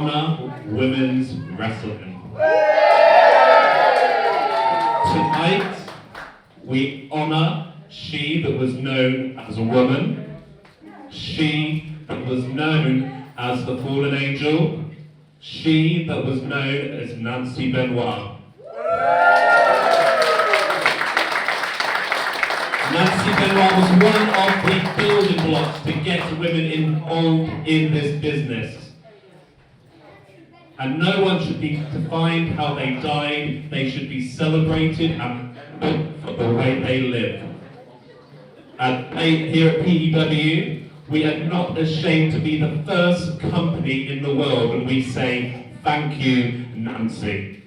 honor women's wrestling. Tonight, we honor she that was known as a woman, she that was known as the fallen angel, she that was known as Nancy Benoit. Nancy Benoit was one of the building blocks to get women involved in this business. And no one should be defined how they died. They should be celebrated and for the way they live. And here at PEW, we are not ashamed to be the first company in the world when we say, thank you, Nancy.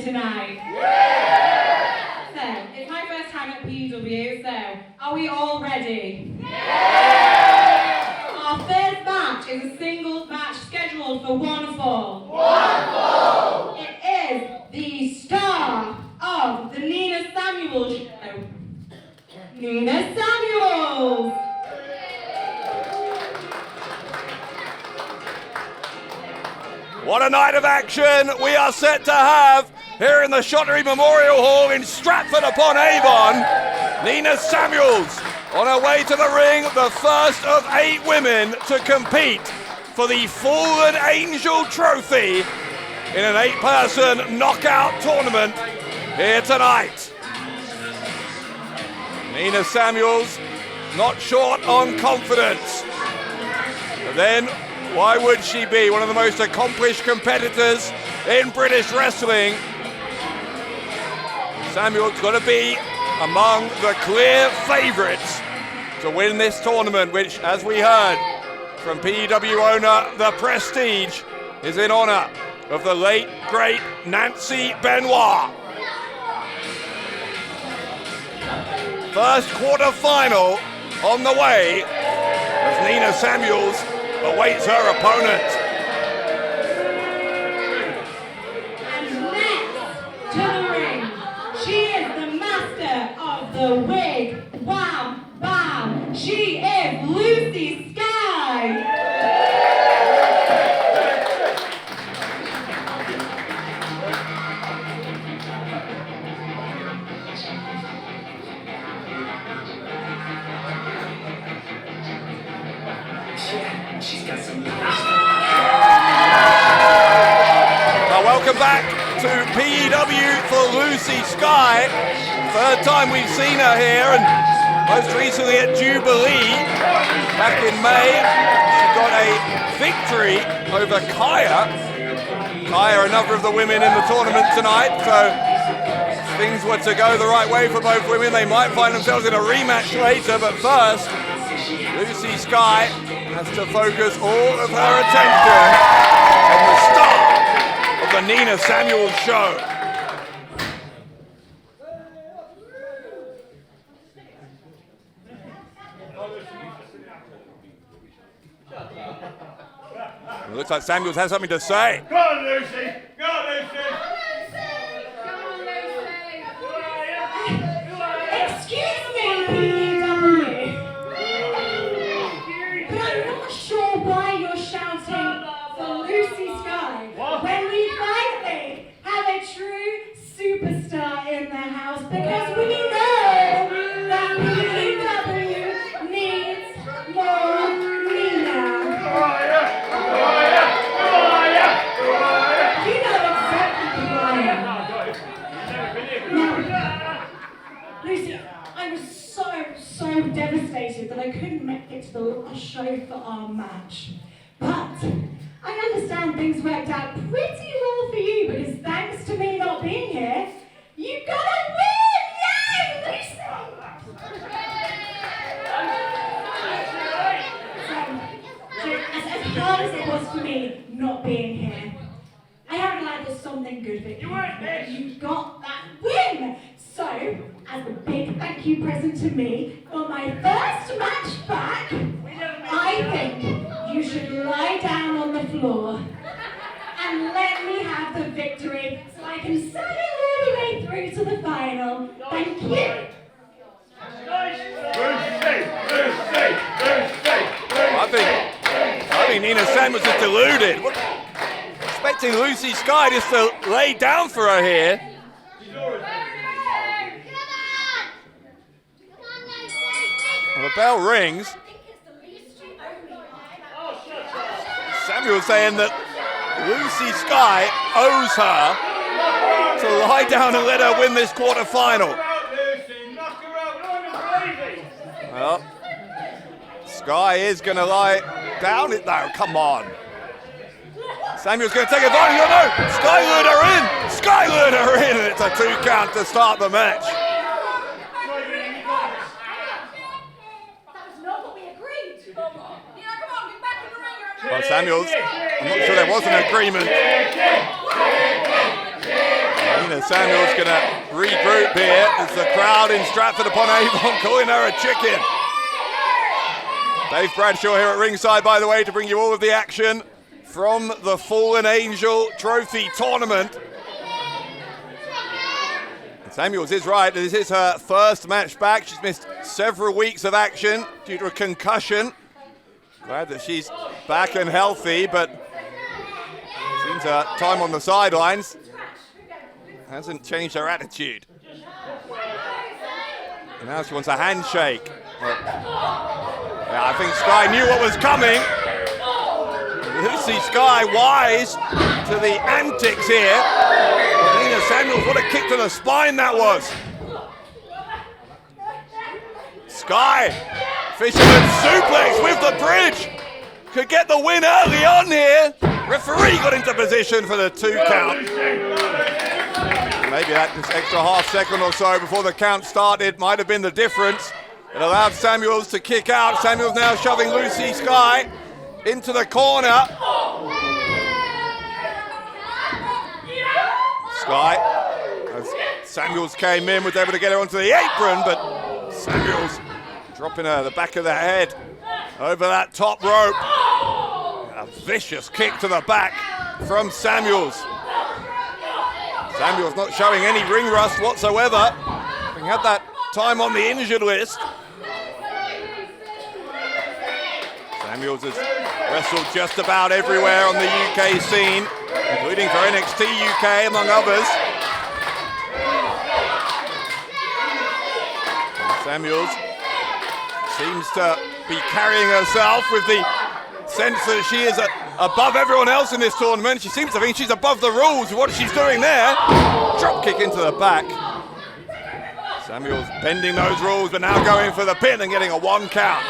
Tonight. So, it's my first time at PEW, so are we all ready? Our first match is a singles match scheduled for one fall. It is the star of the Nina Samuels show. Nina Samuels! What a night of action we are set to have here in the Shottery Memorial Hall in Stratford upon Avon. Nina Samuels on her way to the ring, the first of 8 women to compete for the Fallen Angel Trophy in an 8-person knockout tournament here tonight. Nina Samuels not short on confidence. But then, why would she be one of the most accomplished competitors in British wrestling? Samuel's got to be among the clear favourites to win this tournament, which, as we heard from PEW owner, the prestige is in honour of the late, great Nancy Benoit. First quarter-final on the way as Nina Samuels awaits her opponent. And next to the ring, she is the master of the wig, wham, bam. She is Lucy Sky. She's got some Welcome back to PEW for Lucy Sky. Third time we've seen her here, and most recently at Jubilee back in May. She got a victory over Kaya. Kaya, another of the women in the tournament tonight, so if things were to go the right way for both women, they might find themselves in a rematch later, but first, Lucy Sky has to focus all of her attention on the star of the Nina Samuels show. It looks like Samuels has something to say. Go on, Lucy! Go on, Lucy! Excuse me, PEW. But I'm not sure why you're shouting for Lucy Sky when we finally have a true superstar in the house, because we know that PEW needs more Nina. You know exactly who I am. Now, Lucy, I was so devastated that I couldn't make it to the last show for our match. But I understand things worked out pretty well for you, because thanks to me not being here, you got a win! Yay, Lucy! So, as hard as it was for me not being here, I am glad there's something good that you got that win! So, as a big thank you present to me for my first match back, I think you should lie down on the floor and let me have the victory so I can say hello through to the final. Thank you. I think Nina Samuels is deluded. Expecting Lucy Sky just to lay down for her here. Well, the bell rings. Samuel saying that Lucy Sky owes her to lie down and let her win this quarter-final. Well, Sky is going to lie down. No, come on. Samuel's going to take advantage. Oh no! Sky lured her in! Sky lured her in, and it's a 2 count to start the match. Well, Samuels, I'm not sure there was an agreement. Nina Samuels going to regroup here as the crowd in Stratford upon Avon calling her a chicken. Dave Bradshaw here at ringside, by the way, to bring you all of the action from the Fallen Angel Trophy Tournament. And Samuels is right, this is her first match back. She's missed several weeks of action due to a concussion. Glad that she's back and healthy, but seems her time on the sidelines hasn't changed her attitude. And now she wants a handshake. Yeah, I think Sky knew what was coming. Lucy Sky wise to the antics here. Nina Samuels, what a kick to the spine that was. Sky, fisherman suplex with the bridge. Could get the win early on here. Referee got into position for the 2 count. Maybe that just extra half second or so before the count started might have been the difference. It allowed Samuels to kick out. Samuels now shoving Lucy Sky into the corner. Sky, as Samuels came in, was able to get her onto the apron, but Samuels dropping her the back of the head over that top rope. A vicious kick to the back from Samuels. Samuels not showing any ring rust whatsoever. He had that time on the injured list. Samuels has wrestled just about everywhere on the UK scene, including for NXT UK, among others. And Samuels seems to be carrying herself with the sense that she is above everyone else in this tournament. She seems to think she's above the rules with what she's doing there. Drop kick into the back. Samuels bending those rules, but now going for the pin and getting a 1 count.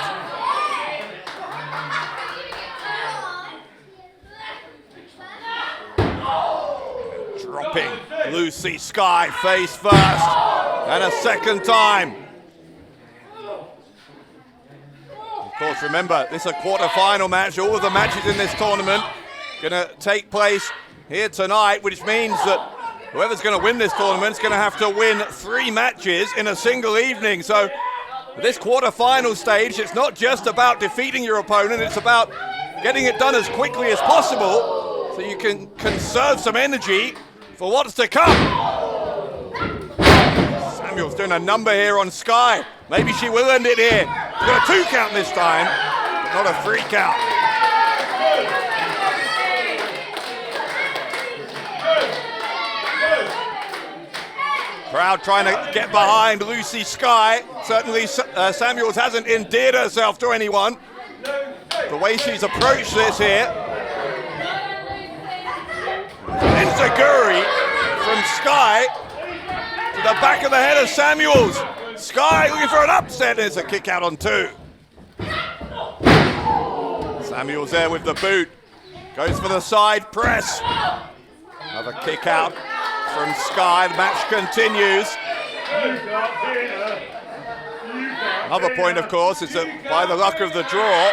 Dropping Lucy Sky face first, and a second time. Of course, remember, this is a quarter-final match. All of the matches in this tournament going to take place here tonight, which means that whoever's going to win this tournament is going to have to win 3 matches in a single evening. So this quarter-final stage, it's not just about defeating your opponent, it's about getting it done as quickly as possible so you can conserve some energy for what's to come. Samuels doing a number here on Sky. Maybe she will end it here. She's got a 2 count this time, but not a 3 count. Crowd trying to get behind Lucy Sky. Certainly Samuels hasn't endeared herself to anyone. The way she's approached this here. Enziguri from Sky to the back of the head of Samuels. Sky looking for an upset, and it's a kick out on 2. Samuels there with the boot. Goes for the side press. Another kick out from Sky. The match continues. Another point, of course, is that by the luck of the draw,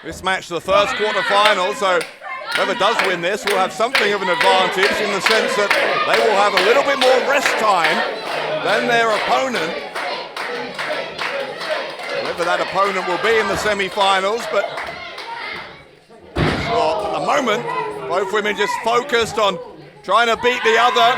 this match is the first quarter-final, so whoever does win this will have something of an advantage in the sense that they will have a little bit more rest time than their opponent. Whoever that opponent will be in the semi-finals, but at the moment, both women just focused on trying to beat the other.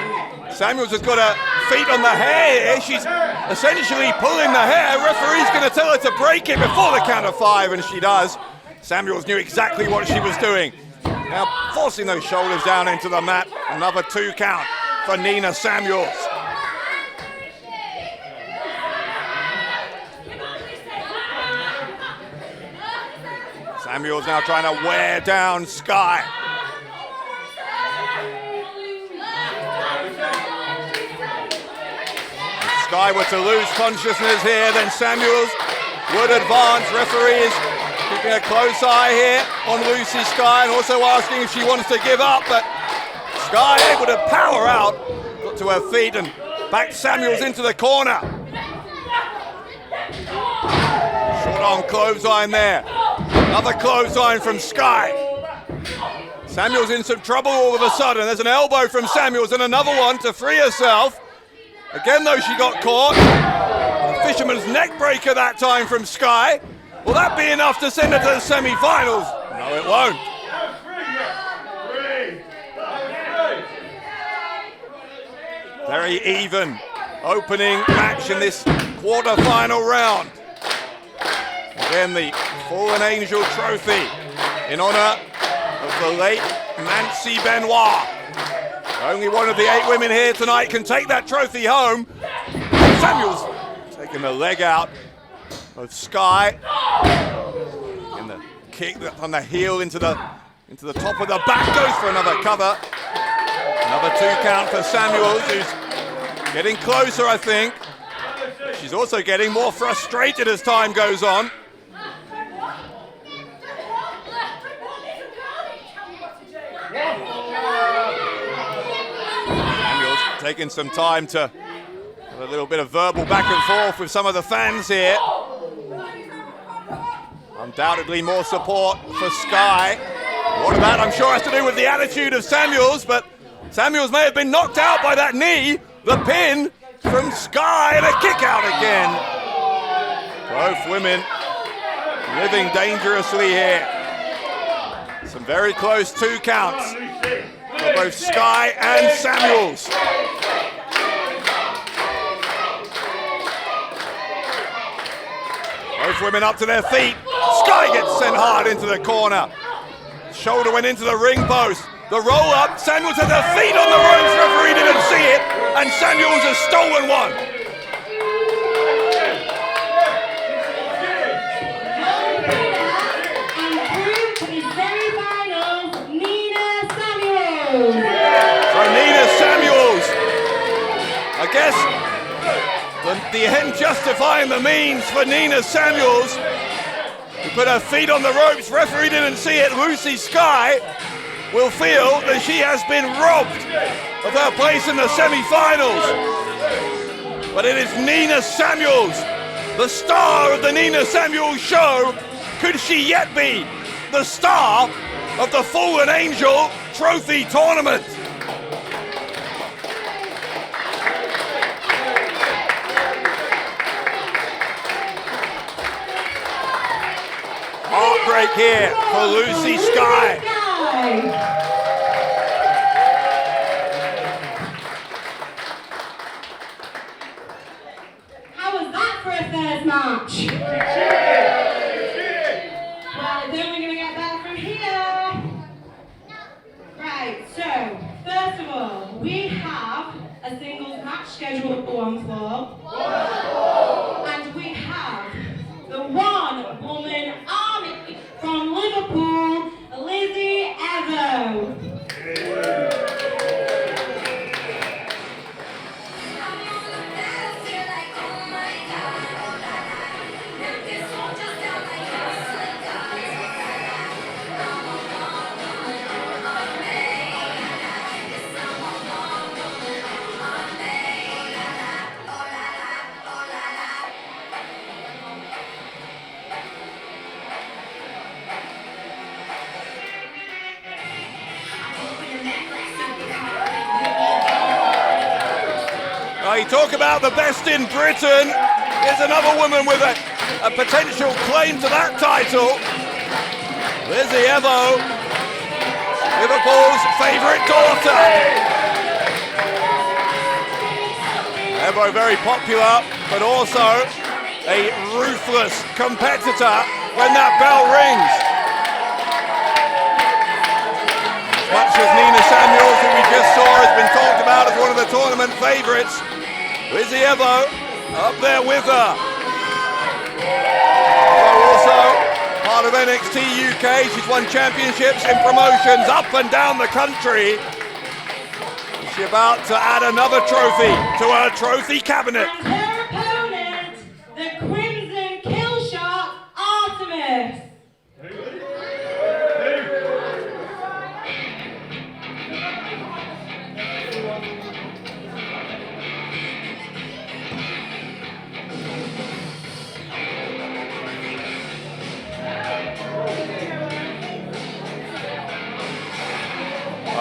Samuels has got to feet on the hair here. She's essentially pulling the hair. Referee's going to tell her to break it before the count of 5, and she does. Samuels knew exactly what she was doing. Now forcing those shoulders down into the mat. Another 2 count for Nina Samuels. Samuels now trying to wear down Sky. If Sky were to lose consciousness here, then Samuels would advance. Referee is keeping a close eye here on Lucy Sky and also asking if she wants to give up, but Sky able to power out, got to her feet and backed Samuels into the corner. Short arm clothesline there. Another clothesline from Sky. Samuels in some trouble all of a sudden. There's an elbow from Samuels and another one to free herself. Again though, she got caught. A fisherman's neck breaker that time from Sky. Will that be enough to send her to the semi-finals? No, it won't. Very even opening match in this quarter-final round. Again, the Fallen Angel Trophy in honor of the late Nancy Benoit. Only one of the 8 women here tonight can take that trophy home. Samuels taking the leg out of Sky. And the kick on the heel into the top of the back goes for another cover. Another 2 count for Samuels, who's getting closer, I think. She's also getting more frustrated as time goes on. Samuels taking some time to have a little bit of verbal back and forth with some of the fans here. Undoubtedly more support for Sky. What of that, I'm sure, has to do with the attitude of Samuels, but Samuels may have been knocked out by that knee. The pin from Sky and a kick out again. Both women living dangerously here. Some very close 2 counts for both Sky and Samuels. Both women up to their feet. Sky gets sent hard into the corner. Shoulder went into the ring post. The roll up, Samuels had her feet on the ropes, referee didn't see it, and Samuels has stolen one. So Nina Samuels, I guess the end justifying the means for Nina Samuels, who put her feet on the ropes, referee didn't see it. Lucy Sky will feel that she has been robbed of her place in the semi-finals. But it is Nina Samuels, the star of the Nina Samuels show. Could she yet be the star of the Fallen Angel Trophy Tournament? Heartbreak here for Lucy Sky. How was that for a third match? Well, it's only going to get better from here. Right, so, first of all, we have a singles match scheduled for 1-4. And we have the one-woman army from Liverpool, Lizzie Avon. You talk about the best in Britain. Here's another woman with a potential claim to that title. Lizzie Avon, Liverpool's favourite daughter. Evo very popular, but also a ruthless competitor when that bell rings. As much as Nina Samuels, who we just saw, has been talked about as one of the tournament favourites, Lizzie Evo up there with her. Also part of NXT UK, she's won championships in promotions up and down the country. She's about to add another trophy to her trophy cabinet. And her opponent, the Crimson Killshot, Artemis.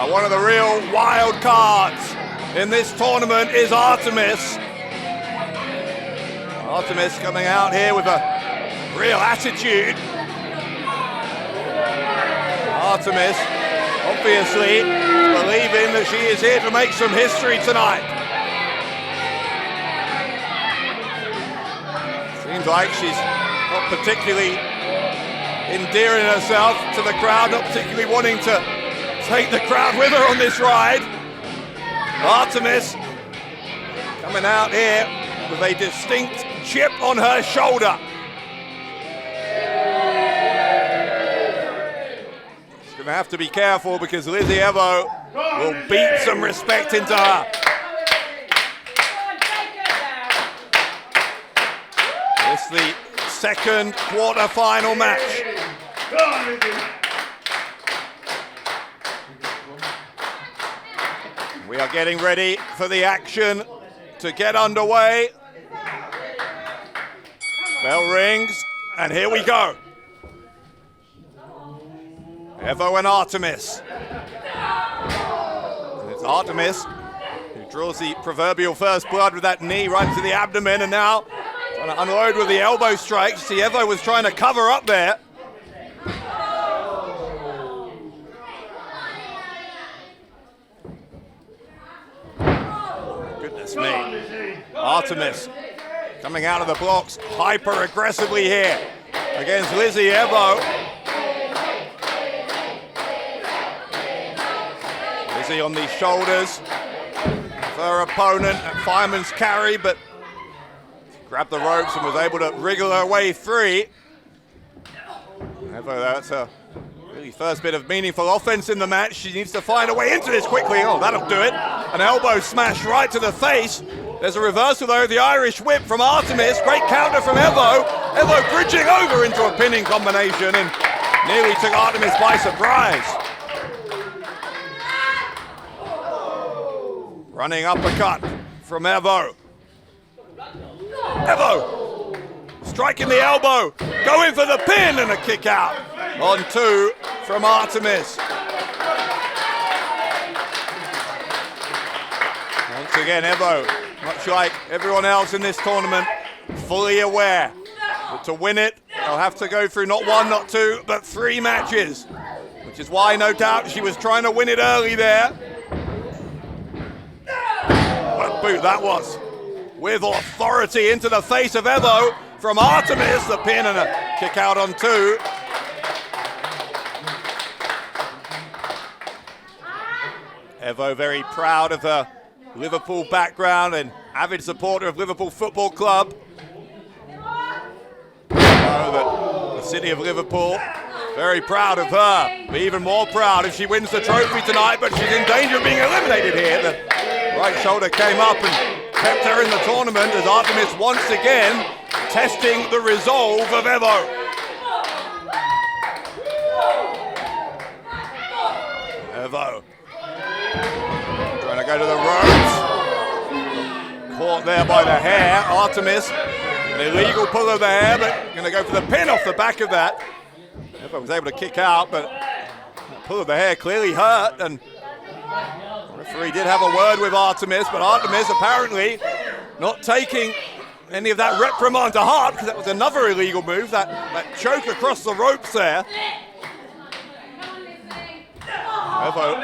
One of the real wild cards in this tournament is Artemis. Artemis coming out here with a real attitude. Artemis obviously believing that she is here to make some history tonight. Seems like she's not particularly endearing herself to the crowd, not particularly wanting to take the crowd with her on this ride. Artemis coming out here with a distinct chip on her shoulder. She's going to have to be careful because Lizzie Evo will beat some respect into her. It's the second quarter-final match. We are getting ready for the action to get underway. Bell rings, and here we go. Evo and Artemis. And it's Artemis who draws the proverbial first blood with that knee right to the abdomen, and now trying to unload with the elbow strikes. See, Evo was trying to cover up there. Goodness me. Artemis coming out of the blocks hyper aggressively here against Lizzie Evo. Lizzie on the shoulders of her opponent at fireman's carry, but grabbed the ropes and was able to wriggle her way free. Evo, that's her really first bit of meaningful offense in the match. She needs to find a way into this quickly. Oh, that'll do it. An elbow smash right to the face. There's a reversal though, the Irish whip from Artemis. Great counter from Evo. Evo bridging over into a pinning combination and nearly took Artemis by surprise. Running uppercut from Evo. Evo striking the elbow, going for the pin and a kick out. On two from Artemis. Once again, Evo, much like everyone else in this tournament, fully aware that to win it, they'll have to go through not one, not two, but 3 matches. Which is why, no doubt, she was trying to win it early there. What a boot that was. With authority into the face of Evo from Artemis, the pin and a kick out on 2. Evo very proud of her Liverpool background and avid supporter of Liverpool Football Club. The city of Liverpool, very proud of her. Be even more proud if she wins the trophy tonight, but she's in danger of being eliminated here. The right shoulder came up and kept her in the tournament as Artemis once again testing the resolve of Evo. Evo trying to go to the ropes. Caught there by the hair. Artemis, an illegal pull of the hair, but going to go for the pin off the back of that. Evo was able to kick out, but the pull of the hair clearly hurt, and the referee did have a word with Artemis, but Artemis apparently not taking any of that reprimand to heart, because that was another illegal move, that choke across the ropes there. Evo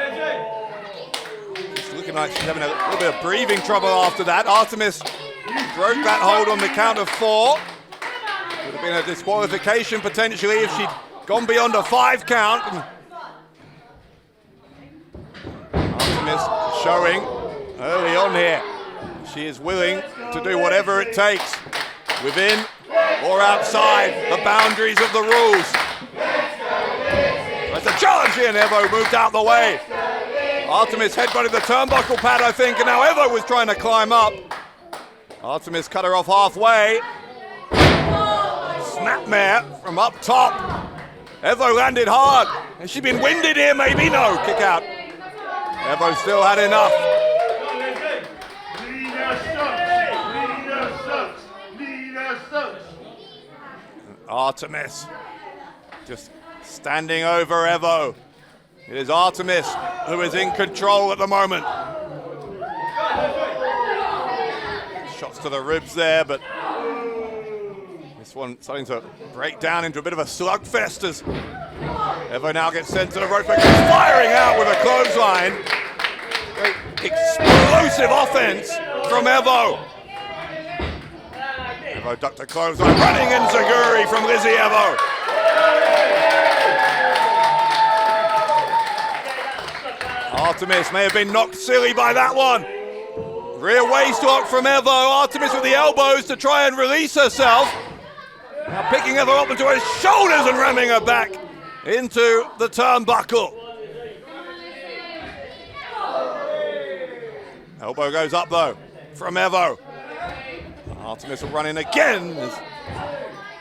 just looking like she's having a little bit of breathing trouble after that. Artemis broke that hold on the count of 4. Would have been a disqualification potentially if she'd gone beyond a 5 count. And Artemis showing early on here she is willing to do whatever it takes, within or outside the boundaries of the rules. There's a charge here, and Evo moved out the way. Artemis headbutted the turnbuckle pad, I think, and now Evo was trying to climb up. Artemis cut her off halfway. Snapmare from up top. Evo landed hard. Has she been winded here, maybe? No, kick out. Evo still had enough. Artemis just standing over Evo. It is Artemis who is in control at the moment. Shots to the ribs there, but this one starting to break down into a bit of a slugfest as Evo now gets sent to the rope, but keeps firing out with a clothesline. Very explosive offense from Evo. Evo ducked a clothesline, running enziguri from Lizzie Evo. Artemis may have been knocked silly by that one. Rear waist lock from Evo. Artemis with the elbows to try and release herself. Now picking Evo up into her shoulders and ramming her back into the turnbuckle. Elbow goes up though from Evo. Artemis will run in again.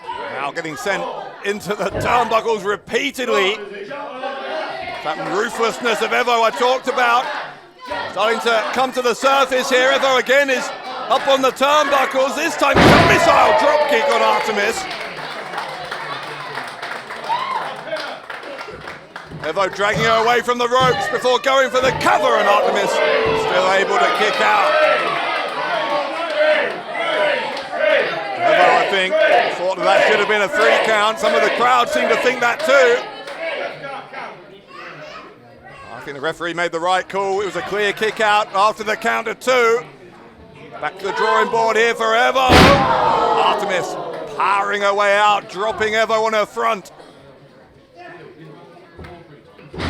Now getting sent into the turnbuckles repeatedly. That ruthlessness of Evo I talked about starting to come to the surface here. Evo again is up on the turnbuckles. This time it's a missile dropkick on Artemis. Evo dragging her away from the ropes before going for the cover, and Artemis still able to kick out. Evo, I think, thought that should have been a 3 count. Some of the crowd seem to think that too. I think the referee made the right call. It was a clear kick out after the count of 2. Back to the drawing board here for Evo. Artemis powering her way out, dropping Evo on her front.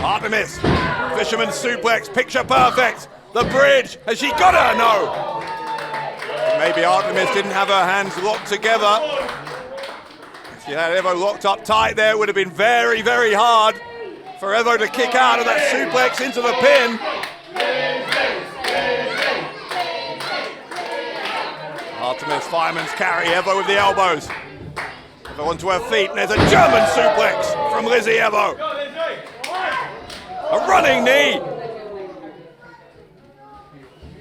Artemis, fisherman suplex, picture perfect. The bridge, has she got her? No. Maybe Artemis didn't have her hands locked together. If she had Evo locked up tight there, it would have been very, very hard for Evo to kick out of that suplex into the pin. Artemis fireman's carry, Evo with the elbows. Evo onto her feet, and there's a German suplex from Lizzie Evo. A running knee.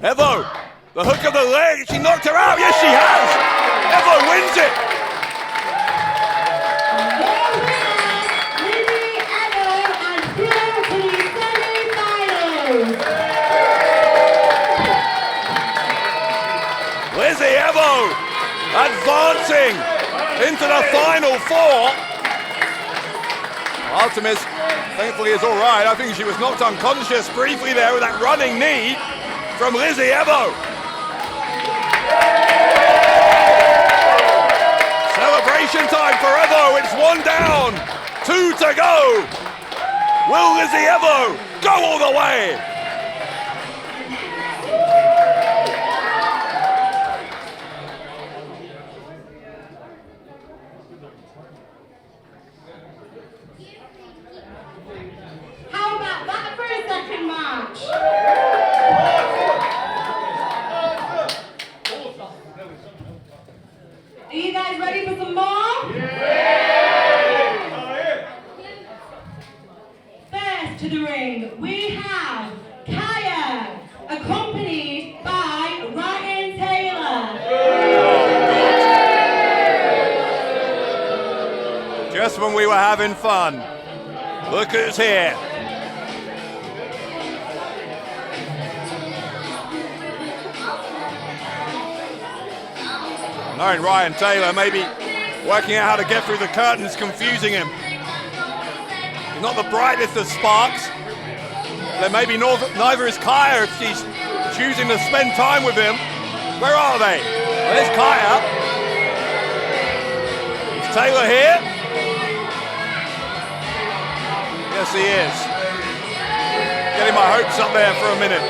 Evo, the hook of the leg, she knocked her out, yes she has. Evo wins it. Lizzie Evo advancing into the final 4. Artemis, thankfully, is all right. I think she was knocked unconscious briefly there with that running knee from Lizzie Evo. Celebration time for Evo. It's 1 down, 2 to go. Will Lizzie Evo go all the way? Are you guys ready for some more? First to the ring, we have Kaya, accompanied by Ryan Taylor. Just when we were having fun. Look who's here. Knowing Ryan Taylor, maybe working out how to get through the curtains, confusing him. He's not the brightest of sparks. Then maybe neither is Kaya if she's choosing to spend time with him. Where are they? There's Kaya. Is Taylor here? Yes, he is. Getting my hopes up there for a minute.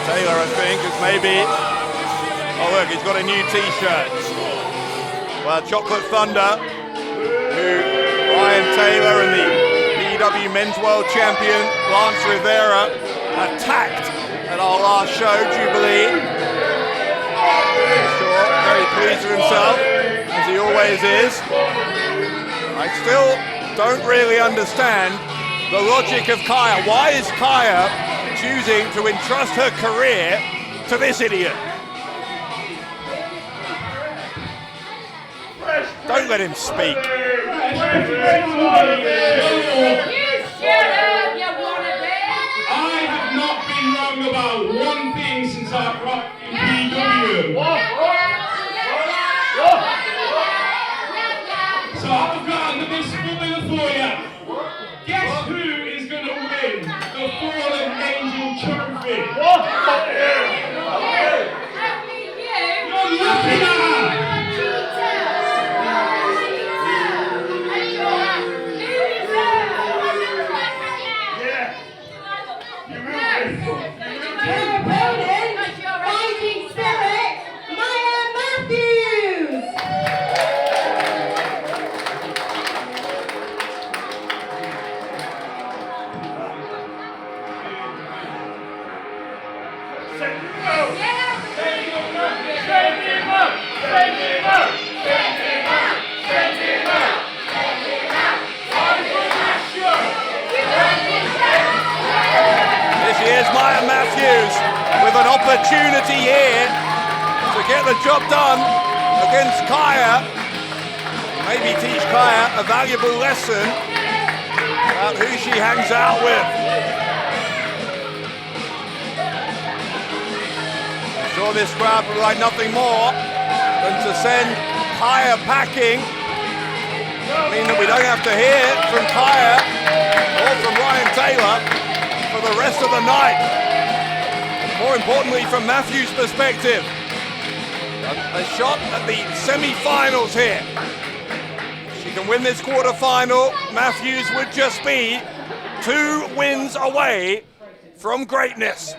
Taylor, I think, is maybe... Oh, look, he's got a new T-shirt. Well, Chocolate Thunder, who Ryan Taylor and the PEW Men's World Champion Lance Rivera attacked at our last show, Jubilee. Sure, very pleased with himself, as he always is. I still don't really understand the logic of Kaya. Why is Kaya choosing to entrust her career to this idiot? Don't let him speak. You shut up, you wannabe! I have not been wrong about one thing since I've rocked in PEW. So I've got the best formula for you. Guess who is going to win the Fallen Angel Trophy? You're looking at her! Her opponent, Fighting Spirit, Maya Matthews! Here's Maya Matthews with an opportunity here to get the job done against Kaya. Maybe teach Kaya a valuable lesson about who she hangs out with. I'm sure this crowd would like nothing more than to send Kaya packing. I mean that we don't have to hear from Kaya or from Ryan Taylor for the rest of the night. More importantly, from Matthews' perspective, a shot at the semi-finals here. If she can win this quarter-final, Matthews would just be 2 wins away from greatness.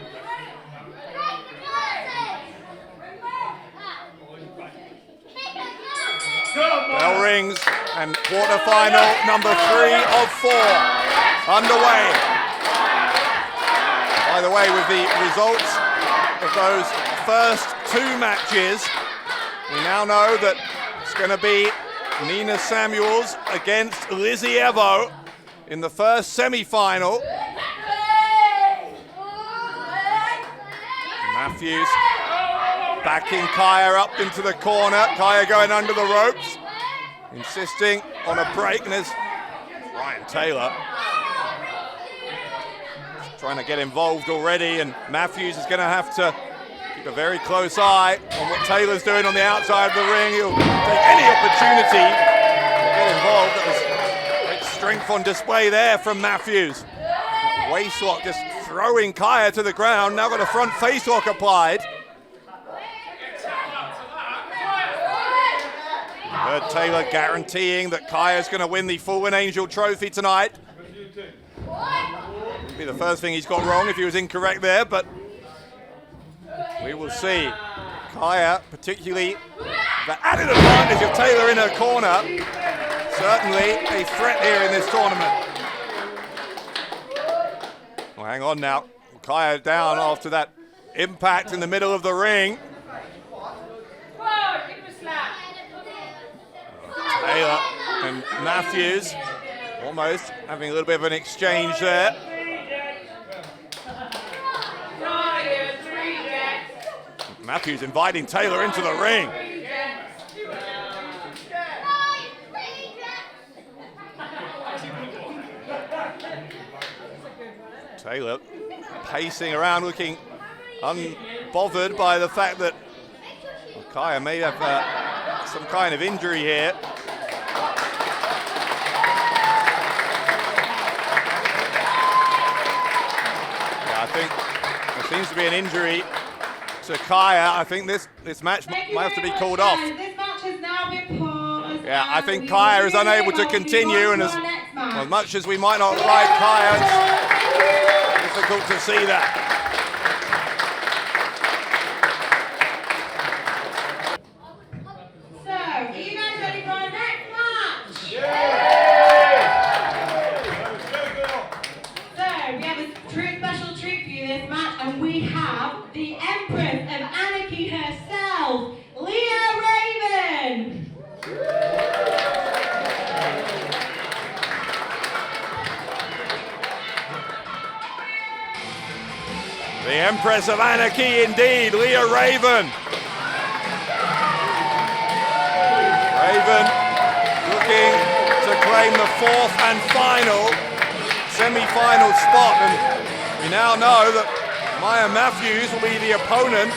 Bell rings and quarter-final number 3 of 4 underway. By the way, with the results of those first 2 matches, we now know that it's going to be Nina Samuels against Lizzie Evo in the first semi-final. Matthews backing Kaya up into the corner. Kaya going under the ropes, insisting on a break, and there's Ryan Taylor trying to get involved already, and Matthews is going to have to keep a very close eye on what Taylor's doing on the outside of the ring. He'll take any opportunity to get involved. That was great strength on display there from Matthews. That waist lock just throwing Kaya to the ground. Now got a front face lock applied. You heard Taylor guaranteeing that Kaya's going to win the Fallen Angel Trophy tonight. Be the first thing he's got wrong if he was incorrect there, but we will see. Kaya, particularly the added advantage of Taylor in her corner, certainly a threat here in this tournament. Well, hang on now. Kaya down after that impact in the middle of the ring. Taylor and Matthews almost having a little bit of an exchange there. Matthews inviting Taylor into the ring. Taylor pacing around, looking unbothered by the fact that Kaya may have some kind of injury here. Yeah, I think Seems to be an injury to Kaya. I think this match might have to be called off. This match has now been paused. Yeah, I think Kaya is unable to continue, and as much as we might not like Kaya, it's difficult to see that. So, are you guys ready for our next match? So, we have a special treat for you this match, and we have the Empress of Anarchy herself, Leah Raven. The Empress of Anarchy indeed, Leah Raven. Raven looking to claim the fourth and final semi-final spot, and we now know that Maya Matthews will be the opponent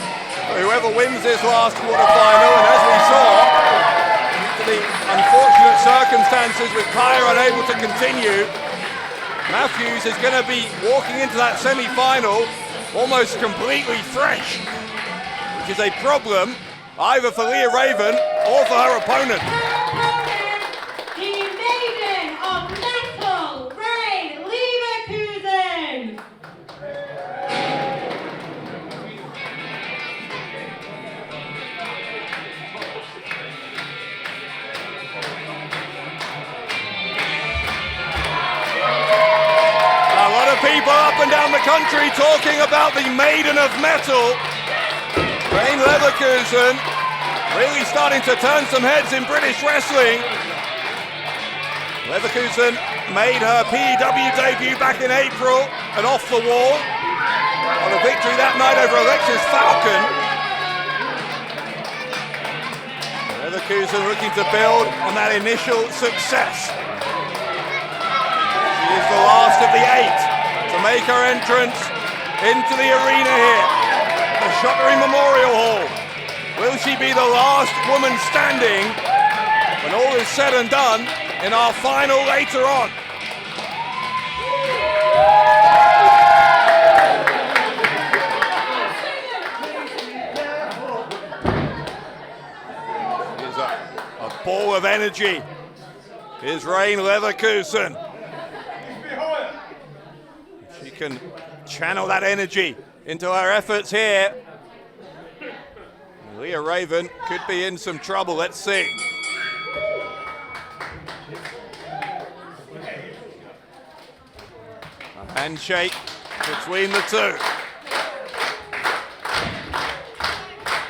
for whoever wins this last quarter-final, and as we saw, due to the unfortunate circumstances with Kaya unable to continue, Matthews is going to be walking into that semi-final almost completely fresh, which is a problem either for Leah Raven or for her opponent. The Maiden of Metal, Ray Leverkusen. A lot of people up and down the country talking about the Maiden of Metal. Ray Leverkusen really starting to turn some heads in British wrestling. Leverkusen made her PEW debut back in April and off the wall on a victory that night over Alexis Falcon. Leverkusen looking to build on that initial success. She is the last of the 8 to make her entrance into the arena here, the Shottery Memorial Hall. Will she be the last woman standing when all is said and done in our final later on? Here's a ball of energy. Here's Rain Leverkusen. She can channel that energy into her efforts here. Leah Raven could be in some trouble. Let's see. A handshake between the two.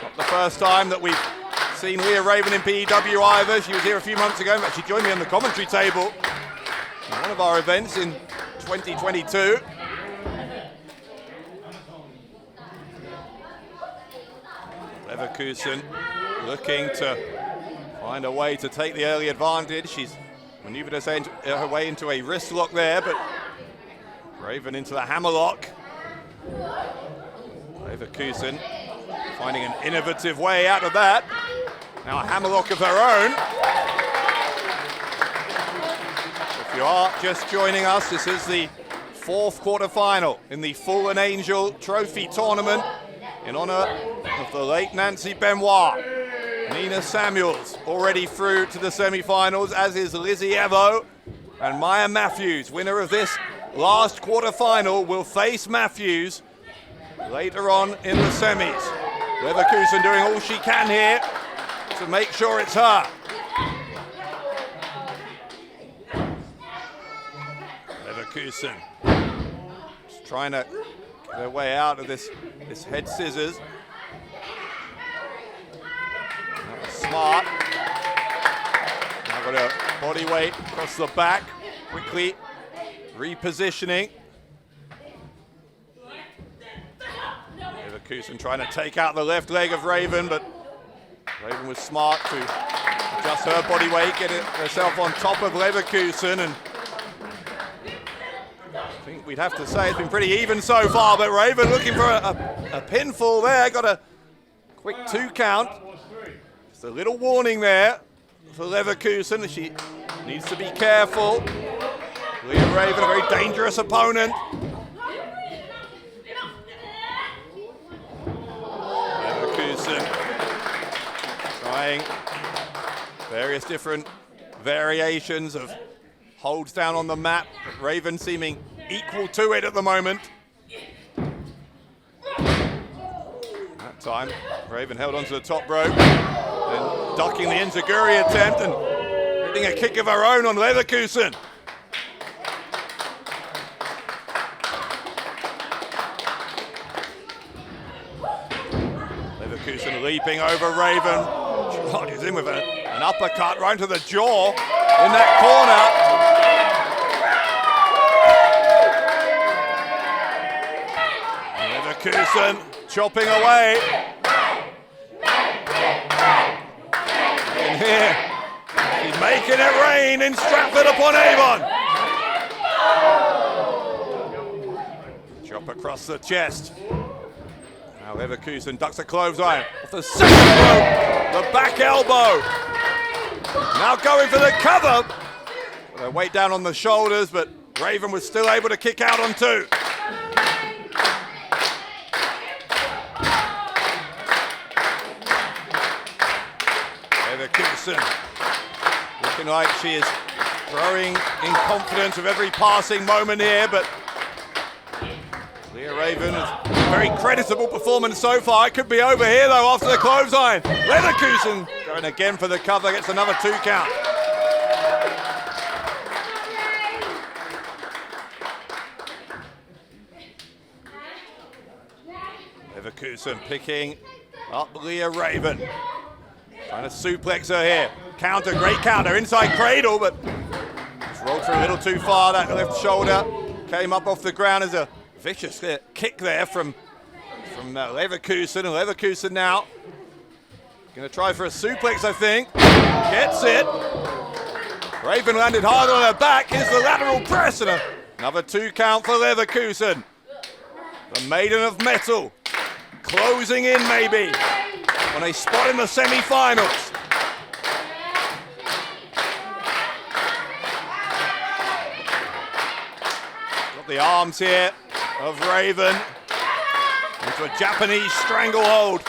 Not the first time that we've seen Leah Raven in PEW either. She was here a few months ago. She joined me on the commentary table at one of our events in 2022. Leverkusen looking to find a way to take the early advantage. She's maneuvered her way into a wrist lock there, but Raven into the hammerlock. Leverkusen finding an innovative way out of that. Now a hammerlock of her own. If you are just joining us, this is the 4th quarter-final in the Fallen Angel Trophy Tournament in honor of the late Nancy Benoit. Nina Samuels already through to the semi-finals, as is Lizzie Evo. And Maya Matthews, winner of this last quarter-final, will face Matthews later on in the semis. Leverkusen doing all she can here to make sure it's her. Leverkusen just trying to get her way out of this head scissors. That was smart. Now got her body weight across the back, quickly repositioning. Leverkusen trying to take out the left leg of Raven, but Raven was smart to adjust her body weight, get herself on top of Leverkusen, and I think we'd have to say it's been pretty even so far, but Raven looking for a pinfall there, got a quick 2 count. Just a little warning there for Leverkusen, she needs to be careful. Leah Raven, a very dangerous opponent. Trying various different variations of holds down on the mat, but Raven seeming equal to it at the moment. That time, Raven held onto the top rope, then ducking the enziguri attempt and hitting a kick of her own on Leverkusen. Leverkusen leaping over Raven. Charges in with an uppercut right into the jaw in that corner. Leverkusen chopping away. In here, he's making it rain in Stratford upon Avon. Chop across the chest. Now Leverkusen ducks a clothesline off the second rope, the back elbow. Now going for the cover. They weight down on the shoulders, but Raven was still able to kick out on two. Leverkusen looking like she is growing in confidence with every passing moment here, but Leah Raven has a very creditable performance so far. It could be over here though after the clothesline. Leverkusen going again for the cover, gets another 2 count. Leverkusen picking up Leah Raven. Trying to suplex her here. Counter, great counter, inside cradle, but just rolled through a little too far. That left shoulder came up off the ground as a vicious kick there from Leverkusen. And Leverkusen now going to try for a suplex, I think. Gets it. Raven landed hard on her back. Here's the lateral press and another 2 count for Leverkusen. The Maiden of Metal closing in maybe on a spot in the semi-finals. Got the arms here of Raven into a Japanese stranglehold.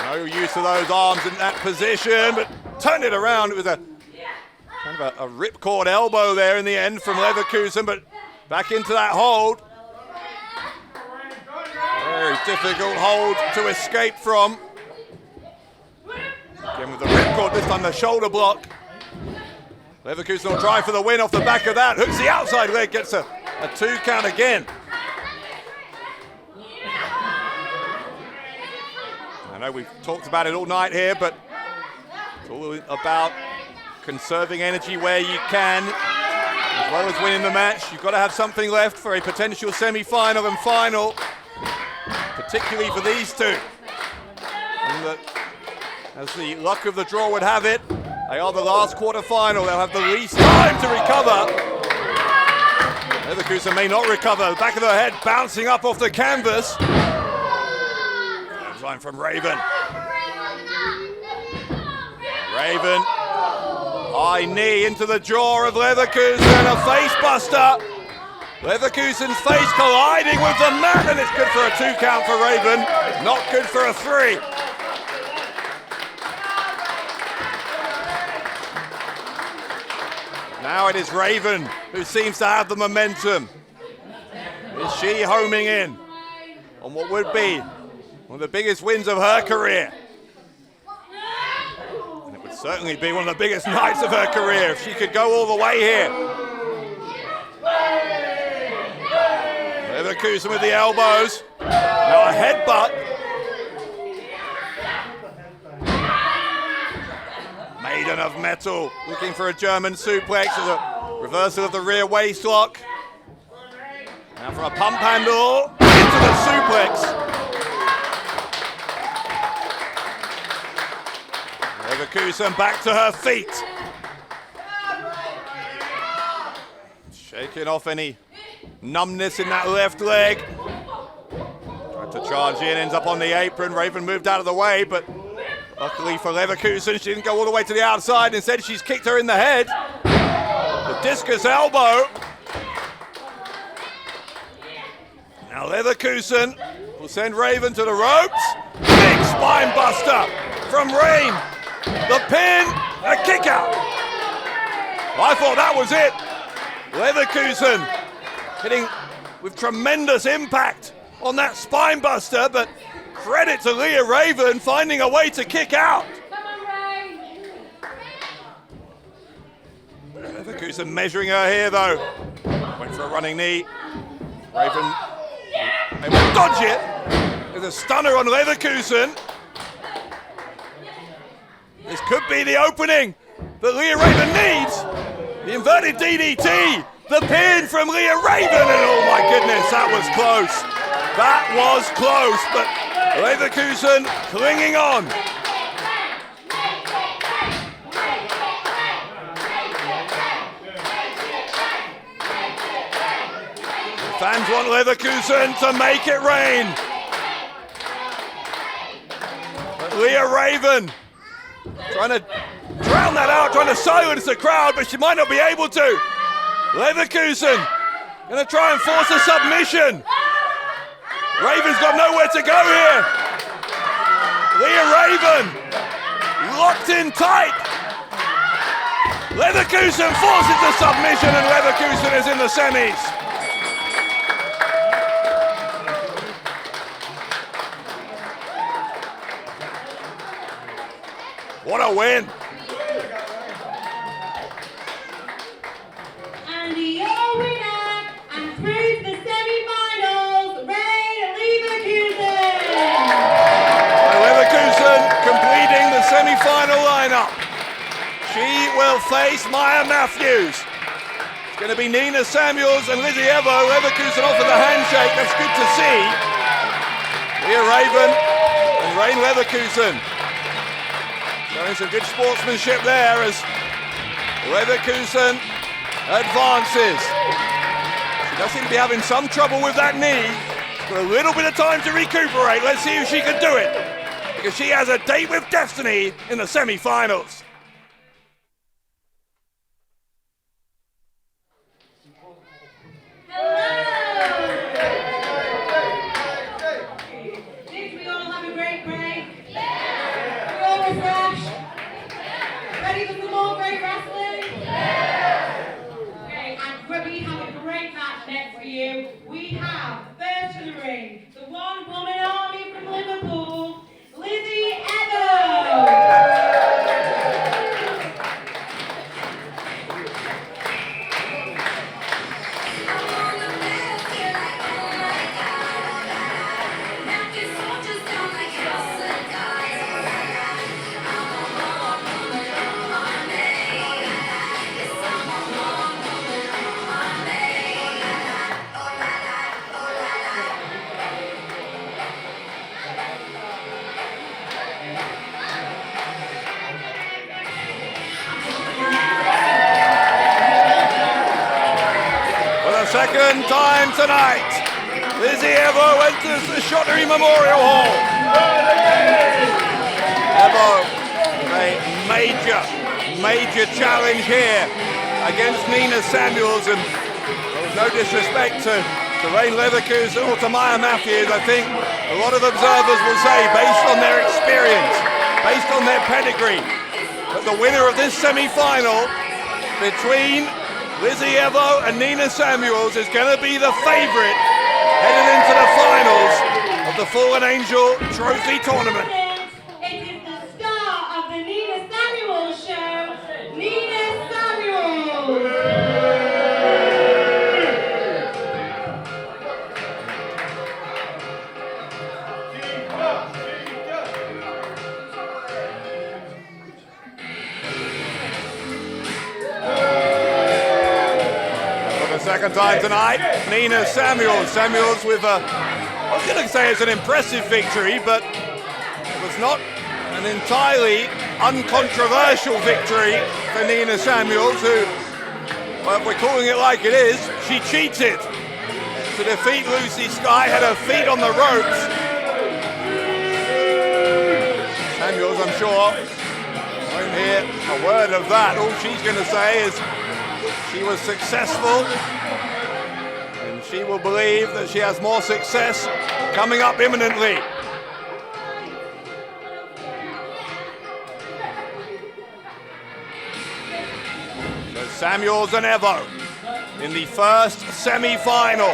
No use of those arms in that position, but turned it around. It was a kind of a ripcord elbow there in the end from Leverkusen, but back into that hold. Very difficult hold to escape from. Again with the ripcord, this time the shoulder block. Leverkusen will try for the win off the back of that. Hooks the outside leg, gets a 2 count again. I know we've talked about it all night here, but it's all about conserving energy where you can, as well as winning the match. You've got to have something left for a potential semi-final and final, particularly for these two. And as the luck of the draw would have it, they are the last quarter-final. They'll have the least time to recover. Leverkusen may not recover. The back of her head bouncing up off the canvas. Line from Raven. Raven. High knee into the jaw of Leverkusen. A face buster. Leverkusen's face colliding with the mat, and it's good for a 2 count for Raven. Not good for a 3. Now it is Raven who seems to have the momentum. Is she homing in on what would be one of the biggest wins of her career? And it would certainly be one of the biggest nights of her career if she could go all the way here. Leverkusen with the elbows. Now a headbutt. Maiden of Metal looking for a German suplex as a reversal of the rear waist lock. Now from a pump handle into the suplex. Leverkusen back to her feet. Shaking off any numbness in that left leg. Tried to charge in, ends up on the apron. Raven moved out of the way, but luckily for Leverkusen, she didn't go all the way to the outside. Instead, she's kicked her in the head. The discus elbow. Now Leverkusen will send Raven to the ropes. Big spine buster from Rain. The pin, a kick out. I thought that was it. Leverkusen hitting with tremendous impact on that spine buster, but credit to Leah Raven finding a way to kick out. Leverkusen measuring her here though. Went for a running knee. Raven able to dodge it. There's a stunner on Leverkusen. This could be the opening that Leah Raven needs. The inverted DDT. The pin from Leah Raven. And oh my goodness, that was close. That was close, but Leverkusen clinging on. Fans want Leverkusen to make it rain. But Leah Raven trying to drown that out, trying to silence the crowd, but she might not be able to. Leverkusen gonna try and force a submission. Raven's got nowhere to go here. Leah Raven locked in tight. Leverkusen forces the submission and Leverkusen is in the semis. What a win! And your winner and through the semi-finals, Leverkusen. Leverkusen completing the semi-final lineup. She will face Maya Matthews. It's going to be Nina Samuels and Lizzie Evo. Leverkusen offer the handshake. That's good to see. Leah Raven and Rain Leverkusen showing some good sportsmanship there as Leverkusen advances. She does seem to be having some trouble with that knee. She's got a little bit of time to recuperate. Let's see if she can do it, because she has a date with destiny in the semi-finals. Did we all have a great break? We're all refreshed? Ready for some more great wrestling? Okay, and we have a great match next for you. We have first to the ring, the one-woman army from Liverpool, Lizzie Evo. Second time tonight, Lizzie Evo enters the Shottery Memorial Hall. Evo, a major challenge here against Nina Samuels, and with no disrespect to Rain Leverkusen or to Maya Matthews, I think a lot of observers will say, based on their experience, based on their pedigree, that the winner of this semi-final between Lizzie Evo and Nina Samuels is going to be the favourite headed into the finals of the Fallen Angel Trophy Tournament. It is the star of the Nina Samuels show, Nina Samuels. Second time tonight, Nina Samuels. Samuels with I was going to say it's an impressive victory, but it was not an entirely uncontroversial victory for Nina Samuels, who, well, if we're calling it like it is, she cheated to defeat Lucy Sky, had her feet on the ropes. Samuels, I'm sure, won't hear a word of that. All she's going to say is she was successful, and she will believe that she has more success coming up imminently. So Samuels and Evo in the first semi-final.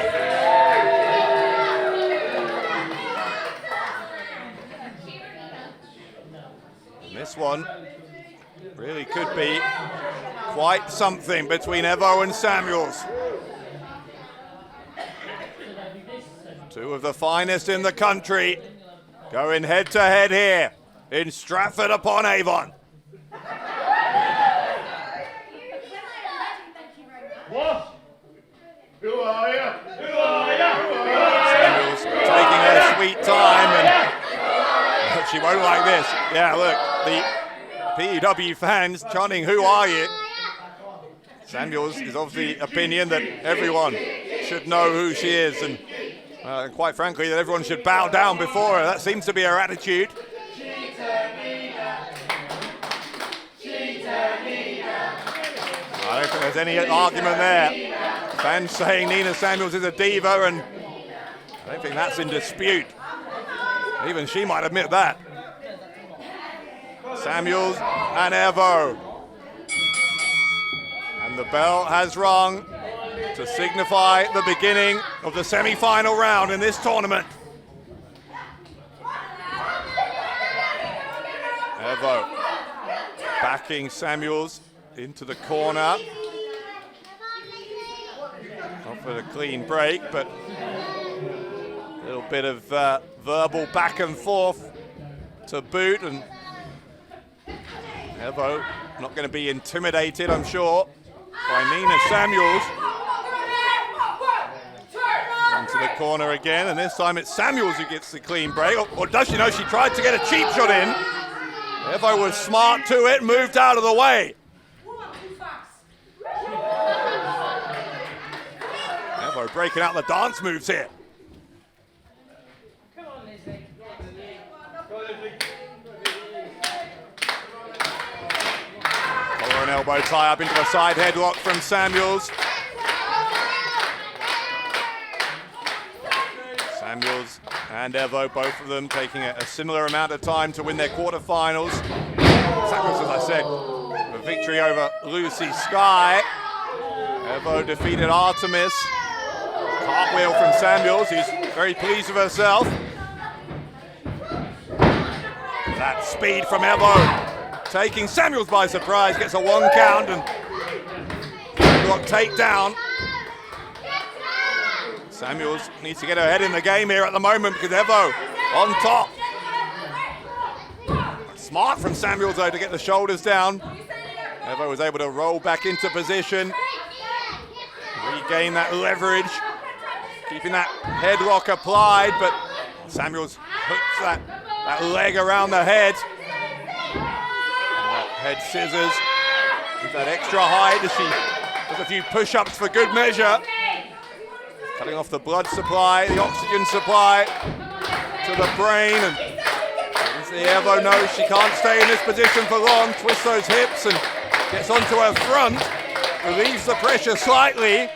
And this one really could be quite something between Evo and Samuels. Two of the finest in the country going head to head here in Stratford upon Avon. What? Who are you? Who are you? Samuels taking her sweet time, and she won't like this. Yeah, look, the PEW fans chanting, "Who are you?" Samuels is of the opinion that everyone should know who she is, and quite frankly, that everyone should bow down before her. That seems to be her attitude. I don't think there's any argument there. Fans saying Nina Samuels is a diva, and I don't think that's in dispute. Even she might admit that. Samuels and Evo. And the bell has rung to signify the beginning of the semi-final round in this tournament. Evo backing Samuels into the corner. Offered a clean break, but a little bit of verbal back and forth to boot, and Evo not going to be intimidated, I'm sure, by Nina Samuels. Into the corner again, and this time it's Samuels who gets the clean break. Or does she know she tried to get a cheap shot in? Evo was smart to it, moved out of the way. Evo breaking out the dance moves here. Come on, Lizzie. Collar and elbow tie up into a side headlock from Samuels. Samuels and Evo, both of them taking a similar amount of time to win their quarterfinals. Samuels, as I said, a victory over Lucy Sky. Evo defeated Artemis. Cartwheel from Samuels, who's very pleased with herself. That speed from Evo, taking Samuels by surprise, gets a 1 count and block takedown. Samuels needs to get her head in the game here at the moment because Evo on top. Smart from Samuels though to get the shoulders down. Evo was able to roll back into position, regain that leverage, keeping that headlock applied, but Samuels hooks that leg around the head. And that head scissors with that extra height as she does a few push-ups for good measure. Cutting off the blood supply, the oxygen supply to the brain, and the Evo knows she can't stay in this position for long. Twists those hips and gets onto her front, relieves the pressure slightly.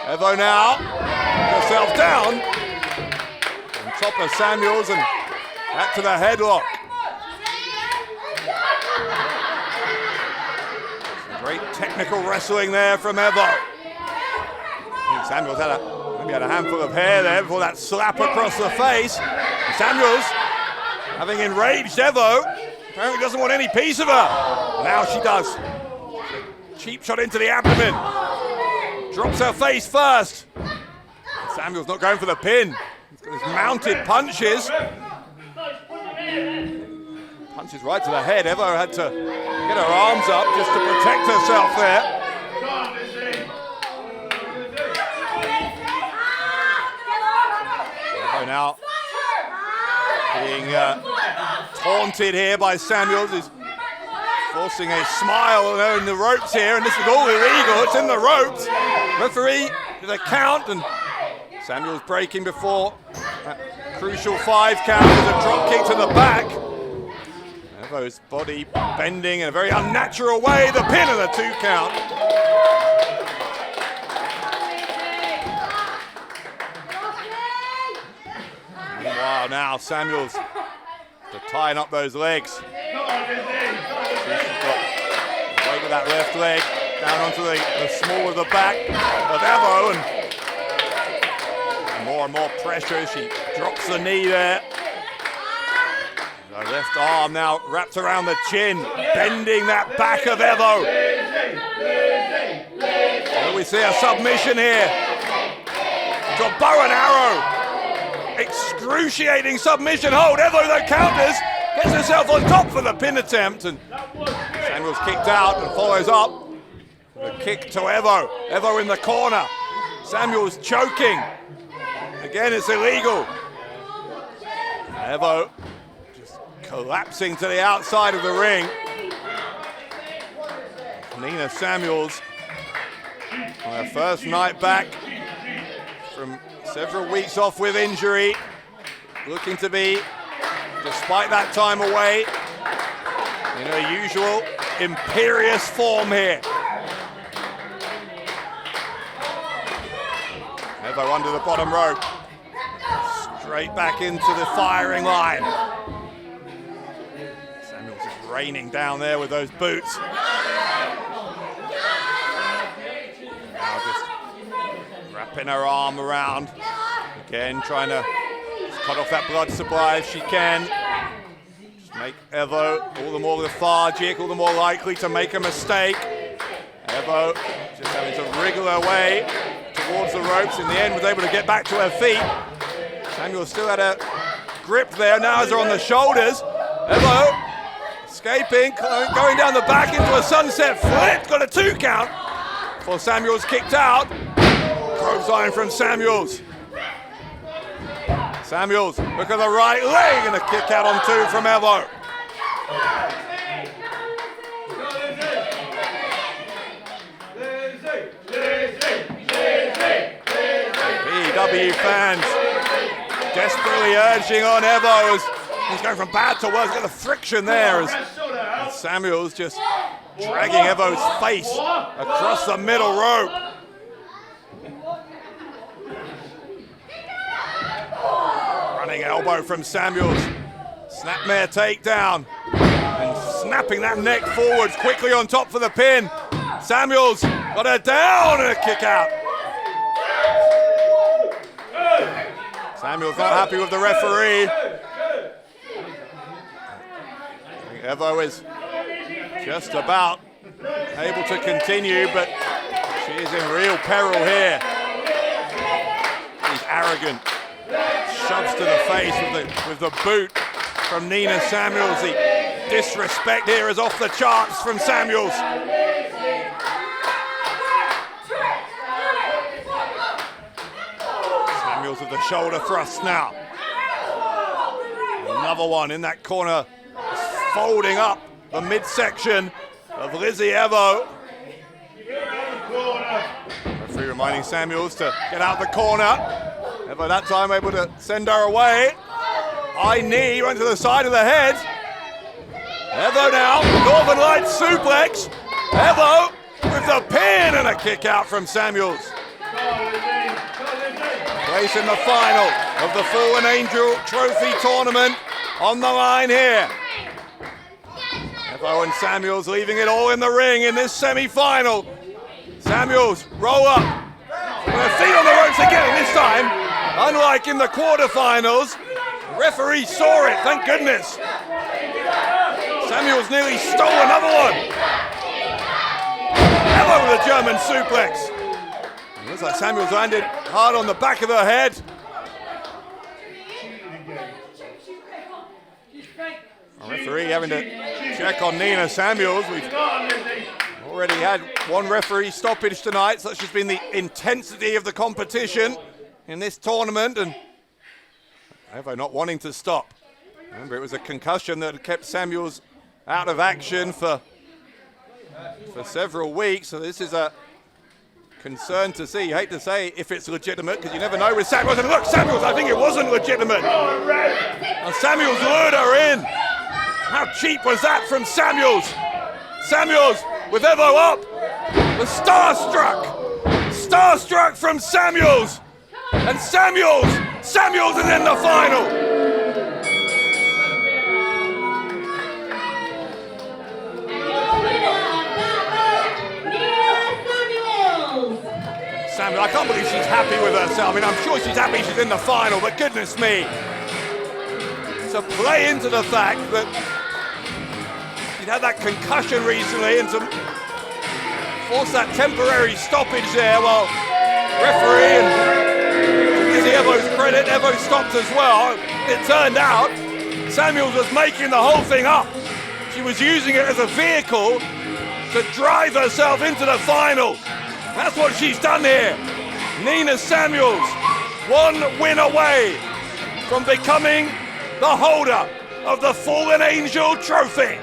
Evo now herself down on top of Samuels and back to the headlock. Some great technical wrestling there from Evo. I think Samuels had a handful of hair there before that slap across the face. And Samuels, having enraged Evo, apparently doesn't want any piece of her. Now she does. Cheap shot into the abdomen. Drops her face first. Samuels not going for the pin. He's got his mounted punches. Punches right to the head. Evo had to get her arms up just to protect herself there. Now being taunted here by Samuels, is forcing a smile in the ropes here, and this is all illegal. It's in the ropes. Referee with a count, and Samuels breaking before that crucial 5 count with a drop kick to the back. Evo's body bending in a very unnatural way. The pin and the 2 count. now Samuels to tying up those legs. Come on, Lizzie. She's got the weight of that left leg down onto the small of the back of Evo, and more pressure as she drops the knee there. The left arm now wrapped around the chin, bending that back of Evo. And we see a submission here. To a bow and arrow. Excruciating submission hold. Evo though counters, gets herself on top for the pin attempt, and Samuels kicked out and follows up. The kick to Evo. Evo in the corner. Samuels choking. Again, it's illegal. Evo just collapsing to the outside of the ring. Nina Samuels on her first night back from several weeks off with injury, looking to be, despite that time away, in her usual imperious form here. Evo under the bottom rope, straight back into the firing line. Samuels is raining down there with those boots. Now just wrapping her arm around, again trying to cut off that blood supply if she can. Just make Evo all the more lethargic, all the more likely to make a mistake. Evo just having to wriggle her way towards the ropes. In the end was able to get back to her feet. Samuel still had a grip there, now as they're on the shoulders. Evo escaping, going down the back into a sunset flip, got a 2 count before Samuels kicked out. Clothesline from Samuels. Samuels, look at the right leg, and a kick out on 2 from Evo. PEW fans desperately urging on Evo as he's going from bad to worse. Got the friction there as Samuels just dragging Evo's face across the middle rope. Running elbow from Samuels. Snapmare takedown. And snapping that neck forwards quickly on top for the pin. Samuels got her down and a kick out. Samuels not happy with the referee. I think Evo is just about able to continue, but she is in real peril here. He's arrogant. Shoves to the face with the boot from Nina Samuels. The disrespect here is off the charts from Samuels. Samuels with the shoulder thrust now. Another one in that corner, folding up the midsection of Lizzie Evo. Referee reminding Samuels to get out the corner. Evo that time able to send her away. High knee went to the side of the head. Evo now, Northern Lights suplex. Evo with the pin and a kick out from Samuels. Place in the final of the Fallen Angel Trophy Tournament on the line here. Evo and Samuels leaving it all in the ring in this semi-final. Samuels roll up. With her feet on the ropes again this time. Unlike in the quarterfinals, the referee saw it, thank goodness. Samuels nearly stole another one. Evo with a German suplex. It looks like Samuels landed hard on the back of her head. The referee having to check on Nina Samuels. We've already had one referee stoppage tonight, such has been the intensity of the competition in this tournament, and Evo not wanting to stop. Remember, it was a concussion that had kept Samuels out of action for several weeks, so this is a concern to see. You hate to say if it's legitimate, because you never know with Samuels. And look, Samuels, I think it wasn't legitimate. And Samuels lured her in. How cheap was that from Samuels? Samuels with Evo up. The starstruck from Samuels. And Samuels is in the final. I can't believe she's happy with herself. I mean, I'm sure she's happy she's in the final, but goodness me. To play into the fact that she'd had that concussion recently and to force that temporary stoppage there while referee, and to Lizzie Evo's credit, Evo stopped as well. It turned out Samuels was making the whole thing up. She was using it as a vehicle to drive herself into the final. That's what she's done here. Nina Samuels, one win away from becoming the holder of the Fallen Angel Trophy.